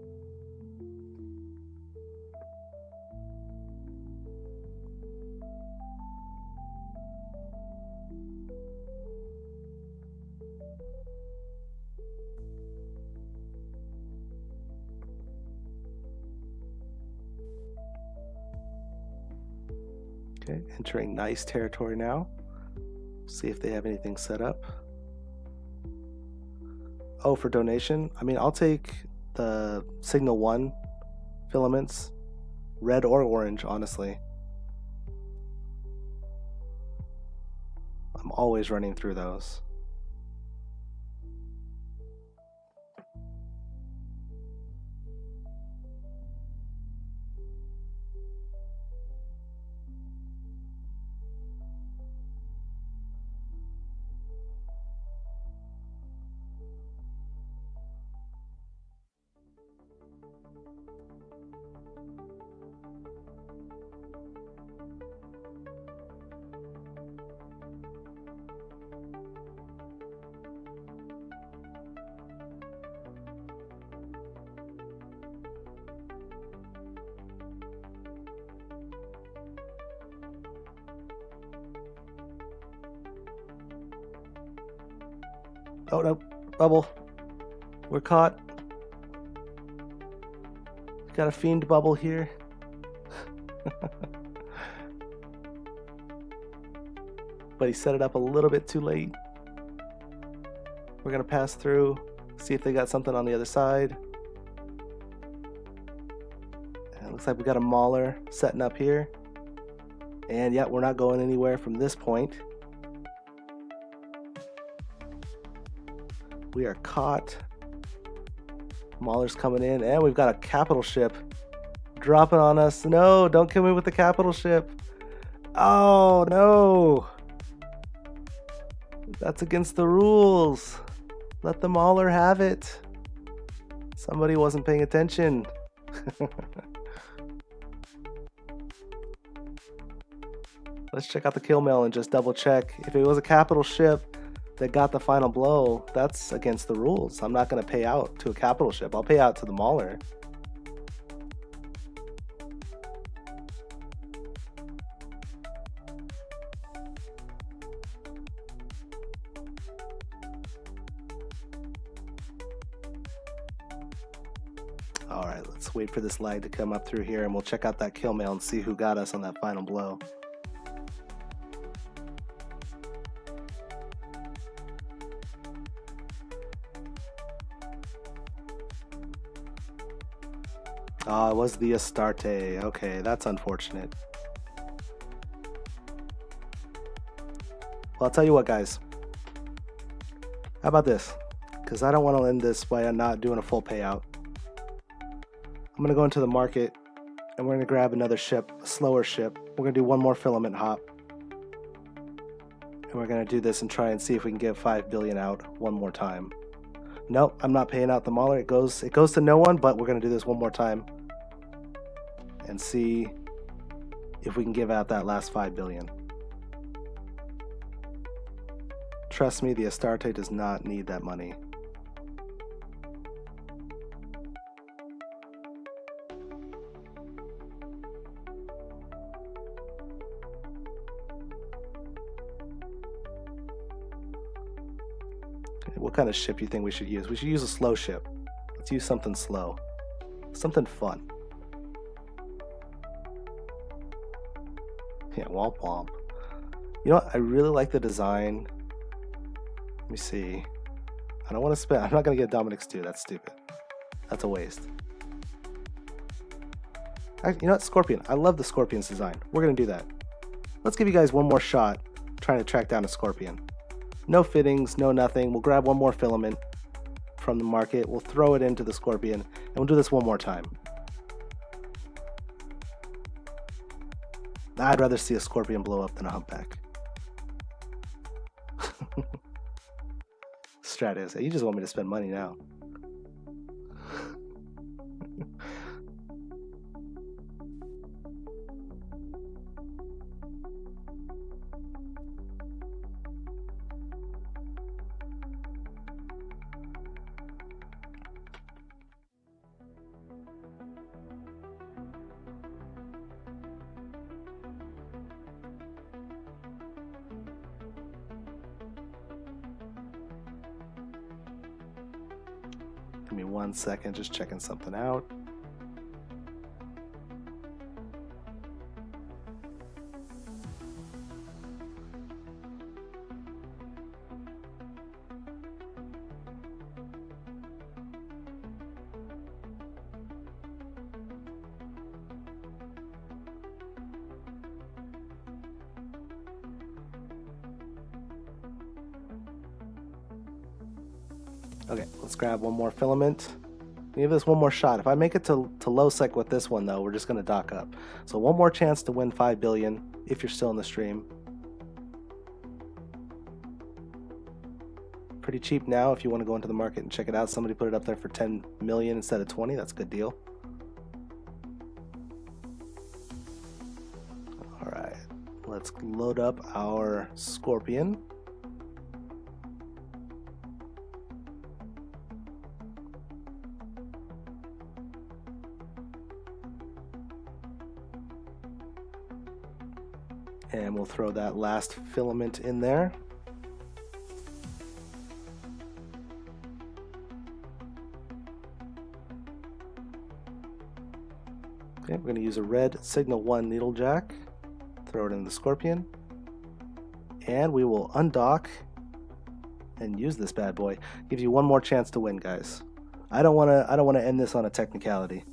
Okay, entering nice territory now. See if they have anything set up. Oh, for donation? I mean, I'll take the Signal 1 filaments, red or orange, honestly. I'm always running through those. Oh no, bubble. We're caught. Got a fiend bubble here. But he set it up a little bit too late. We're gonna pass through, see if they got something on the other side. And it looks like we got a mauler setting up here. And yeah, we're not going anywhere from this point. We are caught. Mauler's coming in, and we've got a capital ship dropping on us. No, don't kill me with the capital ship. Oh, no. That's against the rules. Let the Mauler have it. Somebody wasn't paying attention. Let's check out the kill mail and just double check. If it was a capital ship that got the final blow, that's against the rules. I'm not going to pay out to a capital ship. I'll pay out to the Mauler. Alright, let's wait for this lag to come up through here and we'll check out that kill mail and see who got us on that final blow. Oh, it was the Astarte. Okay, that's unfortunate. Well, I'll tell you what, guys. How about this? Because I don't want to end this by not doing a full payout. I'm going to go into the market and we're going to grab another ship, a slower ship. We're going to do one more filament hop. And we're going to do this and try and see if we can get 5 billion out one more time. Nope, I'm not paying out the Mauler. It goes to no one, but we're going to do this one more time and see if we can give out that last 5 billion. Trust me, the Astarte does not need that money. What kind of ship do you think we should use? We should use a slow ship. Let's use something slow. Something fun. Yeah, womp womp. You know what? I really like the design. Let me see. I don't want to spend. I'm not going to get Dominic's 2. That's stupid. That's a waste. Actually, you know what? Scorpion. I love the Scorpion's design. We're going to do that. Let's give you guys one more shot trying to track down a Scorpion. No fittings, no nothing. We'll grab one more filament from the market. We'll throw it into the Scorpion, and we'll do this one more time. I'd rather see a Scorpion blow up than a humpback. Stratus, you just want me to spend money now. Give me 1 second, just checking something out. Okay, let's grab one more filament. Give this one more shot. If I make it to low sec with this one though, we're just gonna dock up. So one more chance to win 5 billion if you're still in the stream. Pretty cheap now if you want to go into the market and check it out. Somebody put it up there for 10 million instead of 20. That's a good deal. All right, let's load up our Scorpion. And we'll throw that last filament in there. Okay, we're going to use a red signal 1 needle jack. Throw it in the Scorpion. And we will undock and use this bad boy. Gives you one more chance to win, guys. I don't want to end this on a technicality.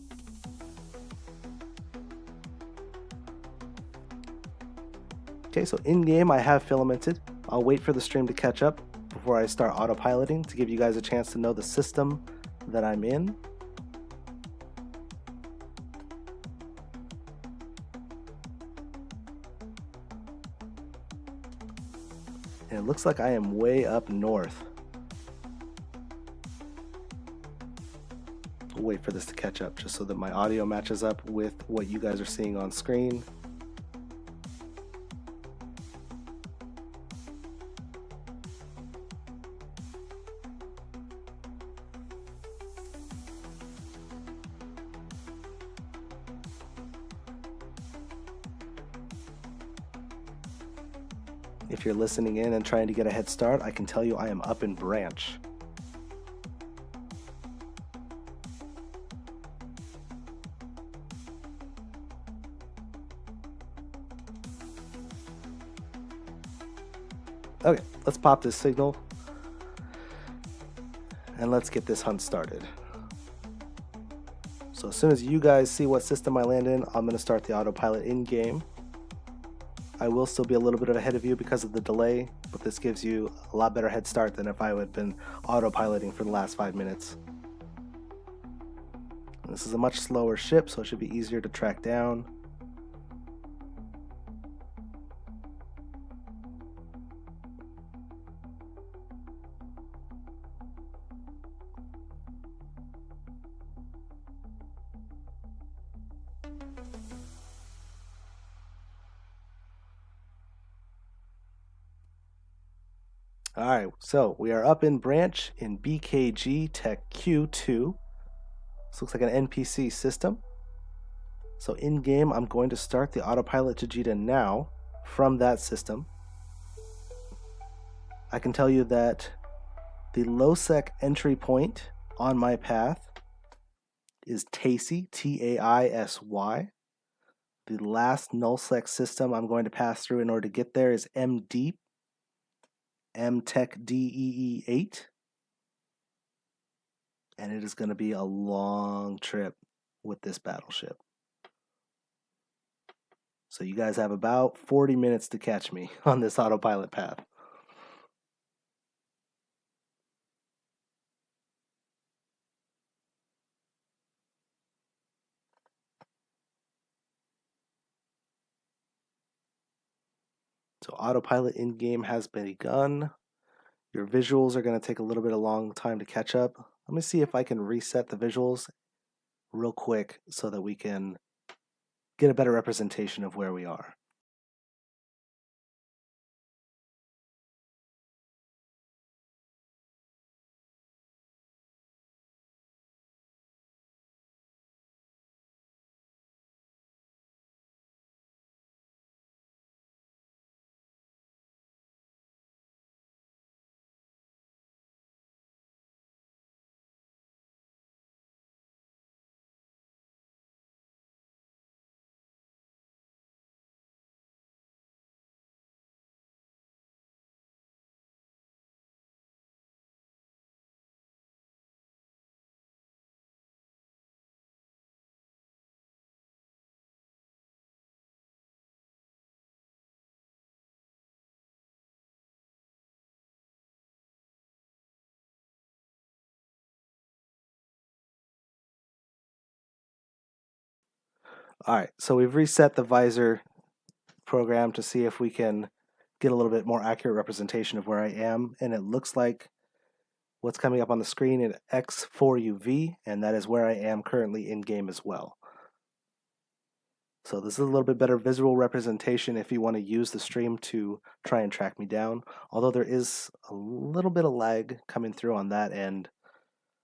Okay, so in game I have filamented. I'll wait for the stream to catch up before I start autopiloting to give you guys a chance to know the system that I'm in. And it looks like I am way up north. We'll wait for this to catch up just so that my audio matches up with what you guys are seeing on screen. If you're listening in and trying to get a head start, I can tell you I am up in branch. Okay, let's pop this signal and let's get this hunt started. So as soon as you guys see what system I land in, I'm going to start the autopilot in game. I will still be a little bit ahead of you because of the delay, but this gives you a lot better head start than if I had been autopiloting for the last 5 minutes. This is a much slower ship, so it should be easier to track down. Alright, so we are up in branch in BKG Tech Q2. This looks like an NPC system. So in game, I'm going to start the autopilot Jijita now from that system. I can tell you that The low-sec entry point on my path is TAISY, T-A-I-S-Y. The last null-sec system I'm going to pass through in order to get there is MDEEP, MTech DEE8. And it is going to be a long trip with this battleship. So you guys have about 40 minutes to catch me on this autopilot path. So autopilot in-game has begun. Your visuals are going to take a little bit of long time to catch up. Let me see if I can reset the visuals real quick so that we can get a better representation of where we are. All right, so we've reset the visor program to see if we can get a little bit more accurate representation of where I am, and it looks like what's coming up on the screen is X4UV, and that is where I am currently in game as well. So this is a little bit better visual representation if you want to use the stream to try and track me down, although there is a little bit of lag coming through on that end,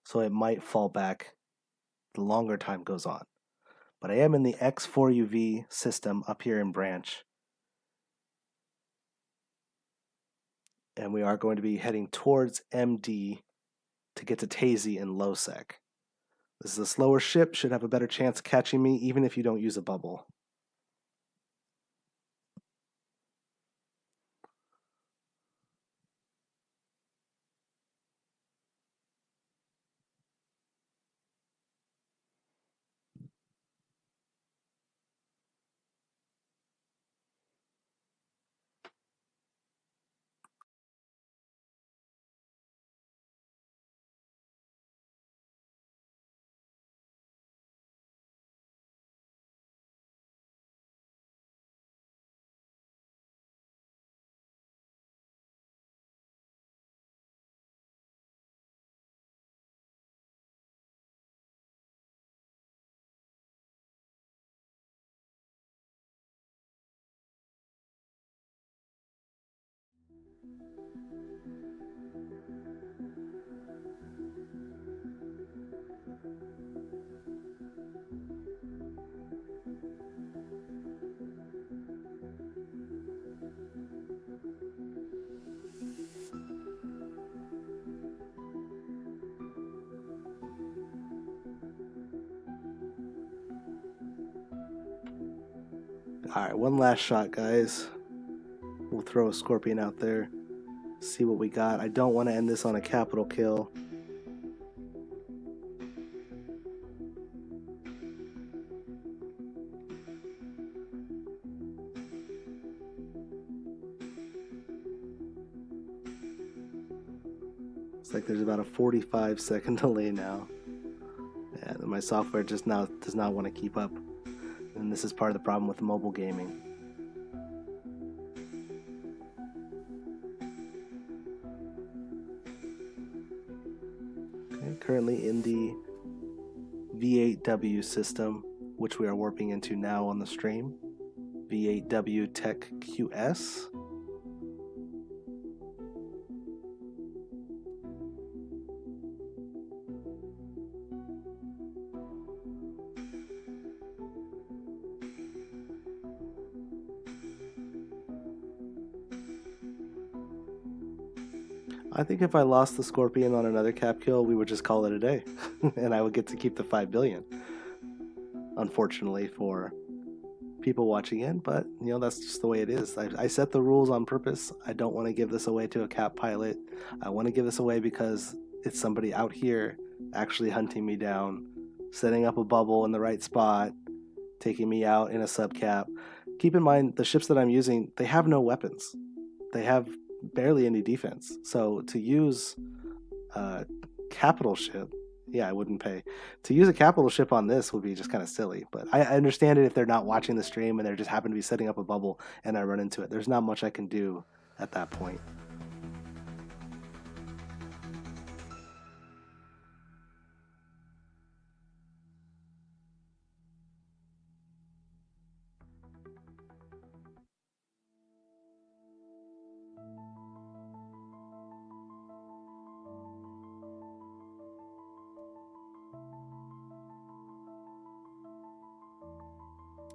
so it might fall back the longer time goes on. But I am in the X4UV system up here in Branch. And we are going to be heading towards MD to get to TAISY in low sec. This is a slower ship, should have a better chance of catching me even if you don't use a bubble. Alright, one last shot, guys. We'll throw a Scorpion out there, see what we got. I don't want to end this on a capital kill. Looks like there's about a 45-second delay now. And my software just now does not want to keep up. And this is part of the problem with mobile gaming. Okay, currently in the V8W system, which we are warping into now on the stream. V8W Tech QS. I think if I lost the Scorpion on another cap kill, we would just call it a day. And I would get to keep the 5 billion. Unfortunately for people watching in, but you know, that's just the way it is. I set the rules on purpose. I don't want to give this away to a cap pilot. I want to give this away because it's somebody out here actually hunting me down, setting up a bubble in the right spot, taking me out in a subcap. Keep in mind, the ships that I'm using, they have no weapons. They have barely any defense. So to use a capital ship, yeah, I wouldn't pay. To use a capital ship on this would be just kind of silly. But I understand it if they're not watching the stream and they just happen to be setting up a bubble and I run into it. There's not much I can do at that point.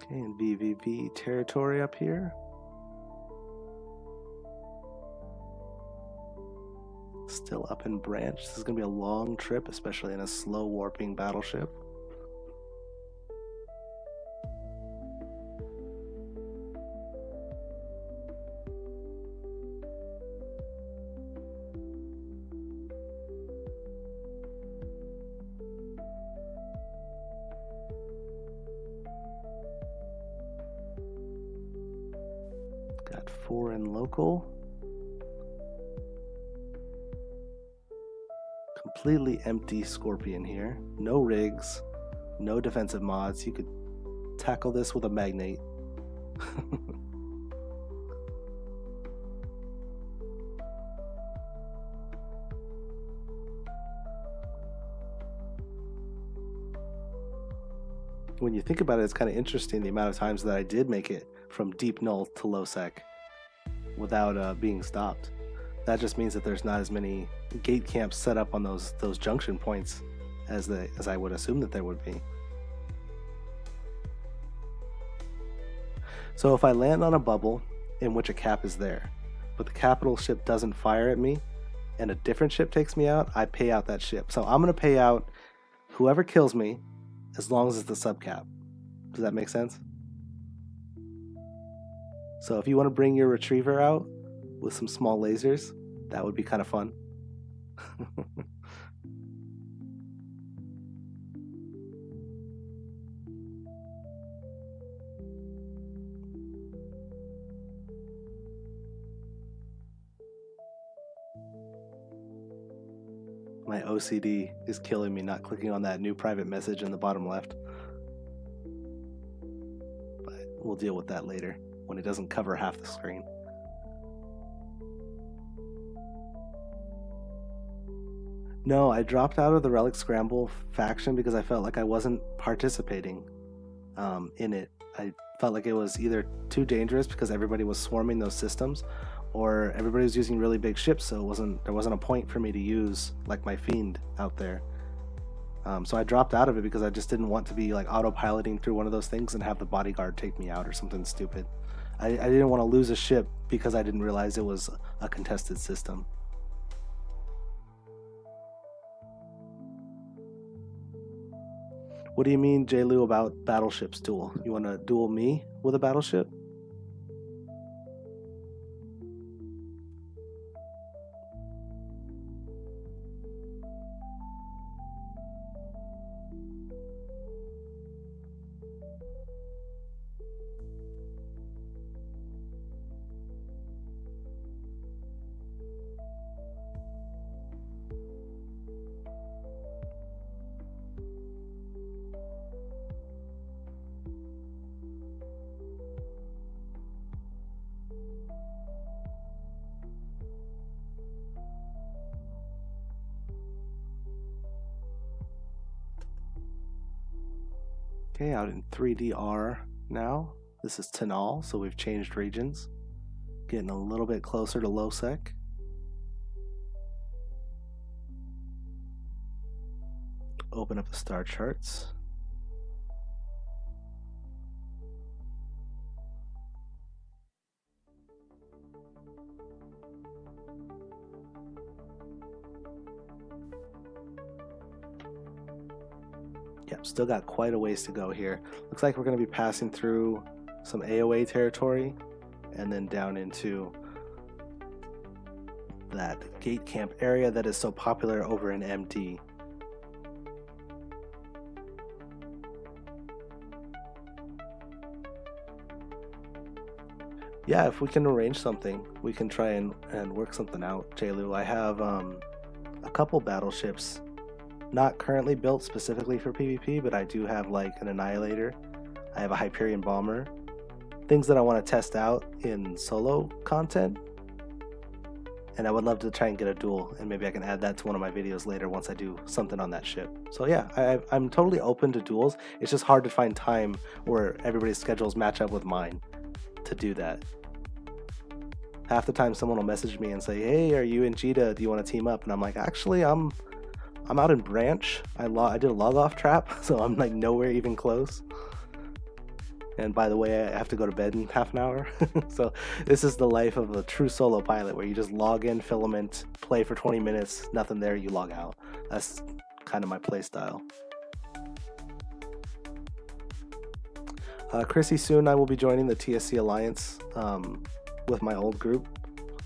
Okay, and VVV territory up here. Still up in branch. This is going to be a long trip, especially in a slow warping battleship. Got 4 in local. Completely empty Scorpion here. No rigs, no defensive mods. You could tackle this with a magnate. When you think about it, it's kind of interesting the amount of times that I did make it from deep null to low sec without being stopped. That just means that there's not as many gate camps set up on those junction points as I would assume that there would be. So if I land on a bubble in which a cap is there, but the capital ship doesn't fire at me and a different ship takes me out, I pay out that ship. So I'm going to pay out whoever kills me as long as it's the subcap. Does that make sense? So if you want to bring your retriever out with some small lasers, that would be kind of fun. My OCD is killing me not clicking on that new private message in the bottom left. But we'll deal with that later when it doesn't cover half the screen. No, I dropped out of the Relic Scramble faction because I felt like I wasn't participating in it. I felt like it was either too dangerous because everybody was swarming those systems, or everybody was using really big ships, so there wasn't a point for me to use like my Fiend out there. So I dropped out of it because I just didn't want to be like autopiloting through one of those things and have the bodyguard take me out or something stupid. I didn't want to lose a ship because I didn't realize it was a contested system. What do you mean, J. Lou, about battleships duel? You want to duel me with a battleship? Okay, out in 3DR now. This is Tenal, so we've changed regions. Getting a little bit closer to low sec. Open up the star charts. Still got quite a ways to go here. Looks like we're going to be passing through some AOA territory and then down into that gate camp area that is so popular over in MD. Yeah, if we can arrange something, we can try and work something out, Jaylu. I have a couple battleships, not currently built specifically for PvP, but I do have like an Annihilator. I have a Hyperion Bomber. Things that I want to test out in solo content. And I would love to try and get a duel, and maybe I can add that to one of my videos later once I do something on that ship. So yeah, I'm totally open to duels. It's just hard to find time where everybody's schedules match up with mine to do that. Half the time someone will message me and say, hey, are you in Jita? Do you want to team up? And I'm like, actually, I'm out in Branch. I did a log off trap, so I'm like nowhere even close. And by the way, I have to go to bed in half an hour. So this is the life of a true solo pilot, where you just log in, filament, play for 20 minutes, nothing there, you log out. That's kind of my play style. Chrissy, soon I will be joining the TSC Alliance with my old group.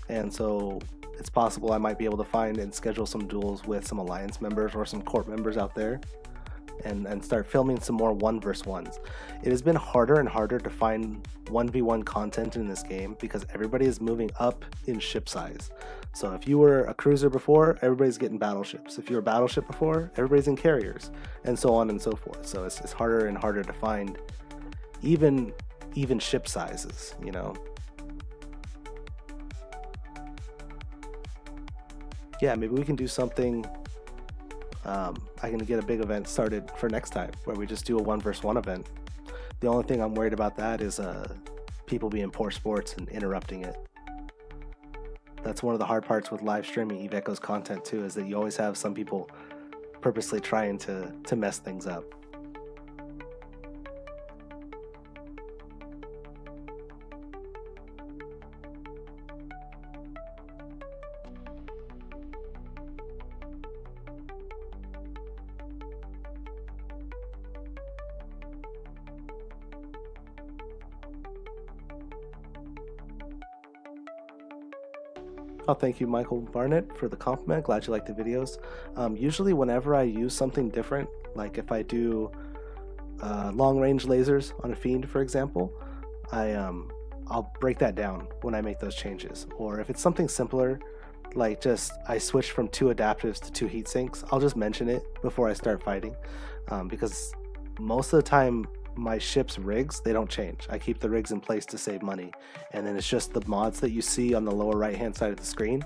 And so it's possible I might be able to find and schedule some duels with some Alliance members or some Corp members out there. And start filming some more 1v1s. It has been harder and harder to find 1v1 content in this game because everybody is moving up in ship size. So if you were a cruiser before, everybody's getting battleships. If you were a battleship before, everybody's in carriers, and so on and so forth. So it's harder and harder to find even ship sizes, you know. Yeah, maybe we can do something. I can get a big event started for next time where we just do a 1v1 event. The only thing I'm worried about that is people being poor sports and interrupting it. That's one of the hard parts with live streaming Iveco's content too, is that you always have some people purposely trying to mess things up. Oh, thank you, Michael Barnett, for the compliment. Glad you like the videos. Usually whenever I use something different, like if I do long-range lasers on a Fiend, for example, I'll break that down when I make those changes. Or if it's something simpler, like just I switch from 2 adaptives to 2 heat sinks, I'll just mention it before I start fighting. Because most of the time, my ship's rigs, they don't change. I keep the rigs in place to save money, and then it's just the mods that you see on the lower right hand side of the screen.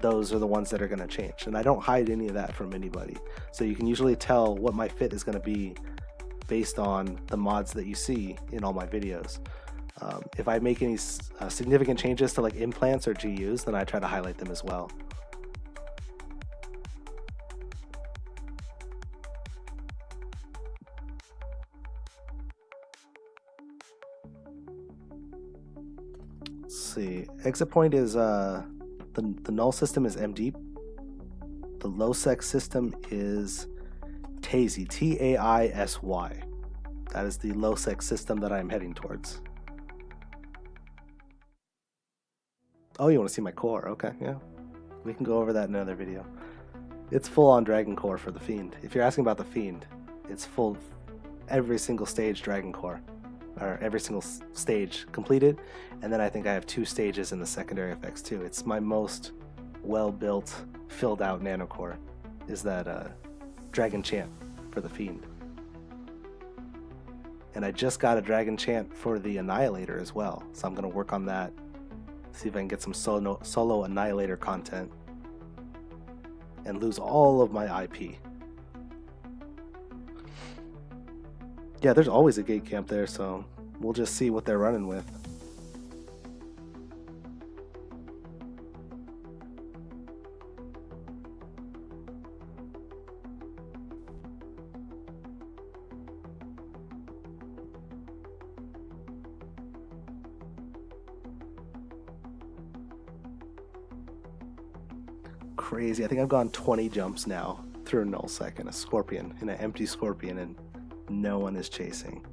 Those are the ones that are going to change, and I don't hide any of that from anybody. So you can usually tell what my fit is going to be based on the mods that you see in all my videos. If I make any significant changes to like implants or GUs, then I try to highlight them as well. See, exit point is the null system is MD. The low sec system is TAISY, TAISY. That is the low sec system that I'm heading towards. Oh, you want to see my core? Okay, yeah, we can go over that in another video. It's full on Dragon Core for the Fiend. If you're asking about the Fiend, it's full, every single stage Dragon Core. Or every single stage completed, and then I think I have 2 stages in the secondary effects too. It's my most well-built, filled-out nanocore, is that Dragon Chant for the Fiend. And I just got a Dragon Chant for the Annihilator as well, so I'm going to work on that, see if I can get some solo Annihilator content, and lose all of my IP. Yeah, there's always a gate camp there, so we'll just see what they're running with. Crazy. I think I've gone 20 jumps now through a null sec and a Scorpion, and an empty Scorpion, and No one is chasing.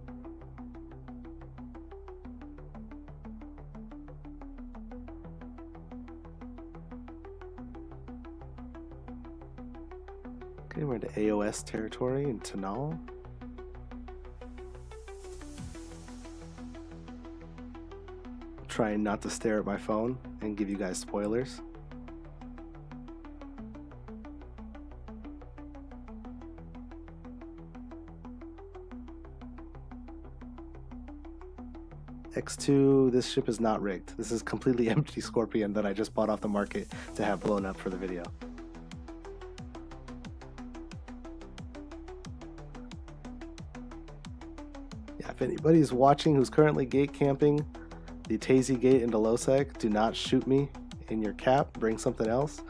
Okay, we're into AOS territory in Tanal. Trying not to stare at my phone and give you guys spoilers. X2, this ship is not rigged. This is completely empty Scorpion that I just bought off the market to have blown up for the video. Yeah, if anybody's watching who's currently gate camping the Tazy gate into Losec, do not shoot me in your cap. Bring something else.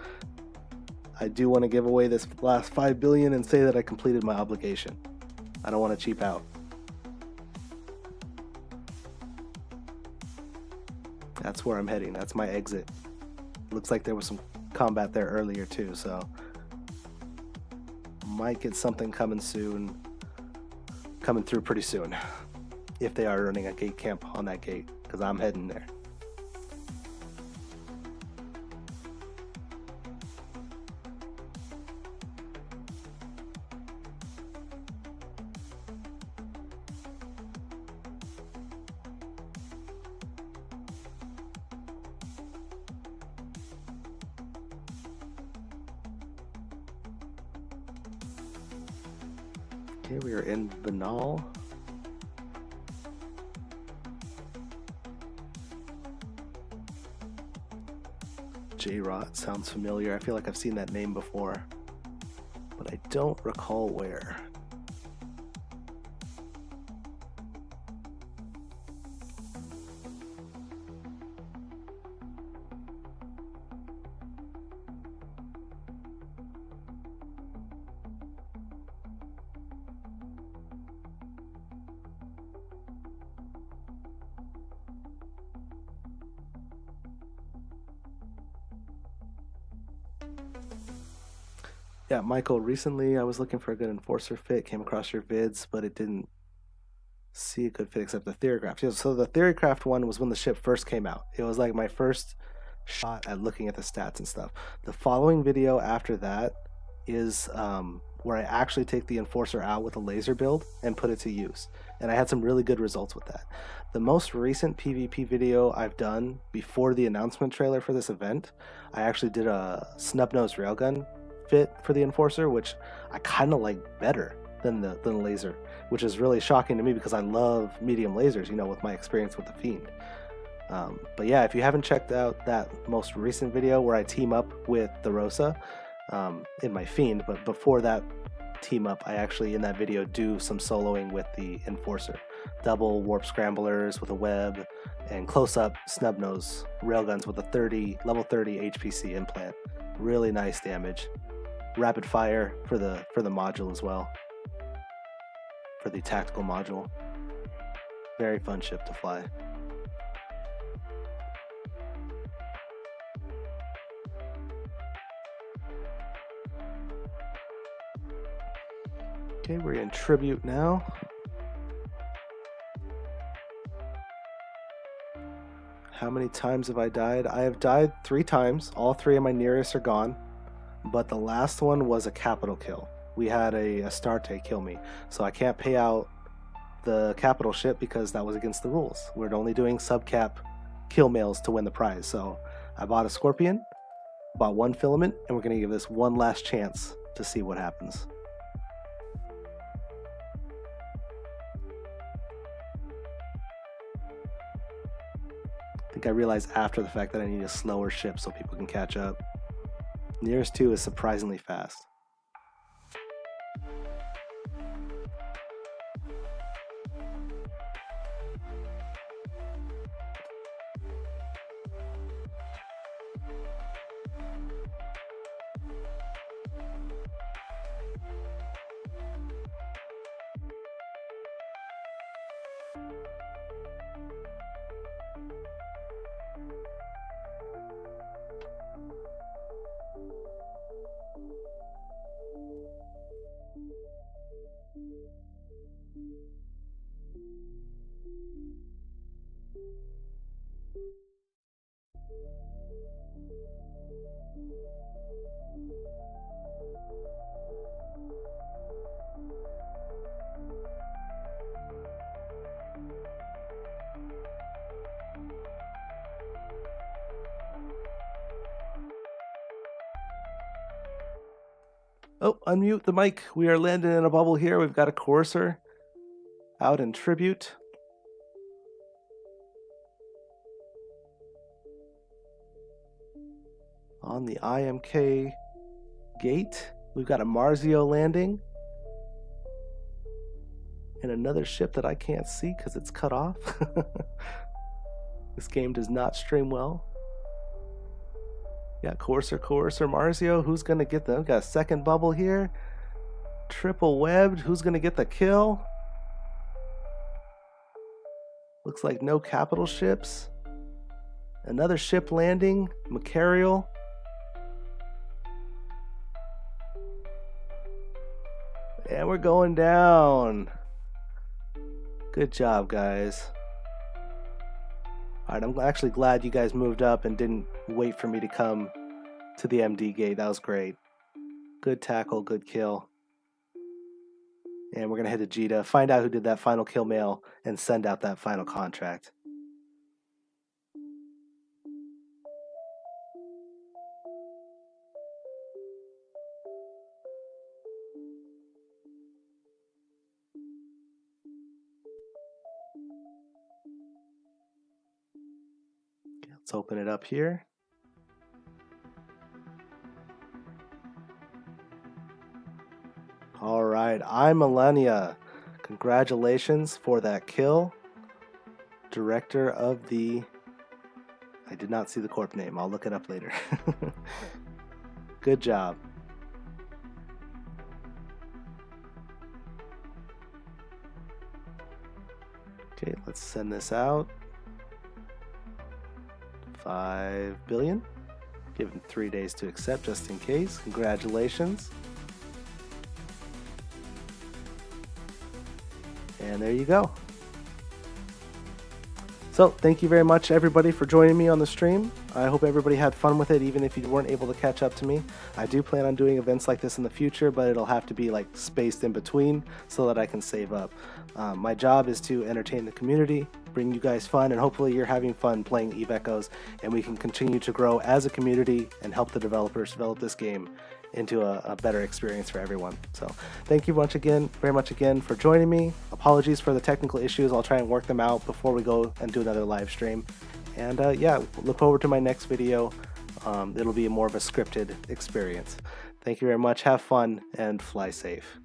I do want to give away this last 5 billion and say that I completed my obligation. I don't want to cheap out. That's where I'm heading. That's my exit. Looks like there was some combat there earlier too, so might get something coming soon. Coming through pretty soon. If they are running a gate camp on that gate, because I'm heading there. Okay, we are in Banal. J-Rot sounds familiar. I feel like I've seen that name before, but I don't recall where. Yeah, Michael, recently I was looking for a good enforcer fit, came across your vids, but it didn't see a good fit except the Theorycraft. Yeah, so the Theorycraft one was when the ship first came out. It was like my first shot at looking at the stats and stuff. The following video after that is where I actually take the enforcer out with a laser build and put it to use. And I had some really good results with that. The most recent PvP video I've done before the announcement trailer for this event, I actually did a snub-nosed railgun fit for the enforcer, which I kind of like better than the laser, which is really shocking to me because I love medium lasers, you know, with my experience with the Fiend. But yeah, if you haven't checked out that most recent video where I team up with the Rosa in my Fiend, but before that team up, I actually in that video do some soloing with the enforcer, double warp scramblers with a web and close-up snub-nose railguns with a level 30 HPC implant. Really nice damage. Rapid fire for the module as well, for the tactical module. Very fun ship to fly. Okay, we're in Tribute now. How many times have I died? I have died 3 times. All 3 of my Nereus are gone. But the last one was a capital kill. We had a Astarte kill me. So I can't pay out the capital ship because that was against the rules. We're only doing subcap kill mails to win the prize. So I bought a Scorpion, bought 1 filament, and we're going to give this one last chance to see what happens. I think I realized after the fact that I need a slower ship so people can catch up. Nereus 2 is surprisingly fast. Oh, unmute the mic. We are landing in a bubble here. We've got a courser out in tribute. On the IMK gate, we've got a Marzio landing. And another ship that I can't see because it's cut off. This game does not stream well. Yeah, Courser, Marzio. Who's going to get them? Got a second bubble here. Triple webbed. Who's going to get the kill? Looks like no capital ships. Another ship landing. Macarial. And we're going down. Good job, guys. Alright, I'm actually glad you guys moved up and didn't wait for me to come to the MD gate. That was great. Good tackle, good kill. And we're going to head to Jita, find out who did that final kill mail, and send out that final contract. Let's open it up here. All right, I'm Melania. Congratulations for that kill. Director of the... I did not see the corp name. I'll look it up later. Good job. Okay, let's send this out. 5 billion. Give him 3 days to accept just in case. Congratulations. And there you go. So thank you very much everybody for joining me on the stream. I hope everybody had fun with it, even if you weren't able to catch up to me. I do plan on doing events like this in the future, but it'll have to be like spaced in between so that I can save up. My job is to entertain the community, bring you guys fun, and hopefully you're having fun playing Eve Echoes, and we can continue to grow as a community and help the developers develop this game into a better experience for everyone. So thank you very much again for joining me. Apologies for the technical issues. I'll try and work them out before we go and do another live stream. And yeah, look forward to my next video. It'll be more of a scripted experience. Thank you very much. Have fun and fly safe.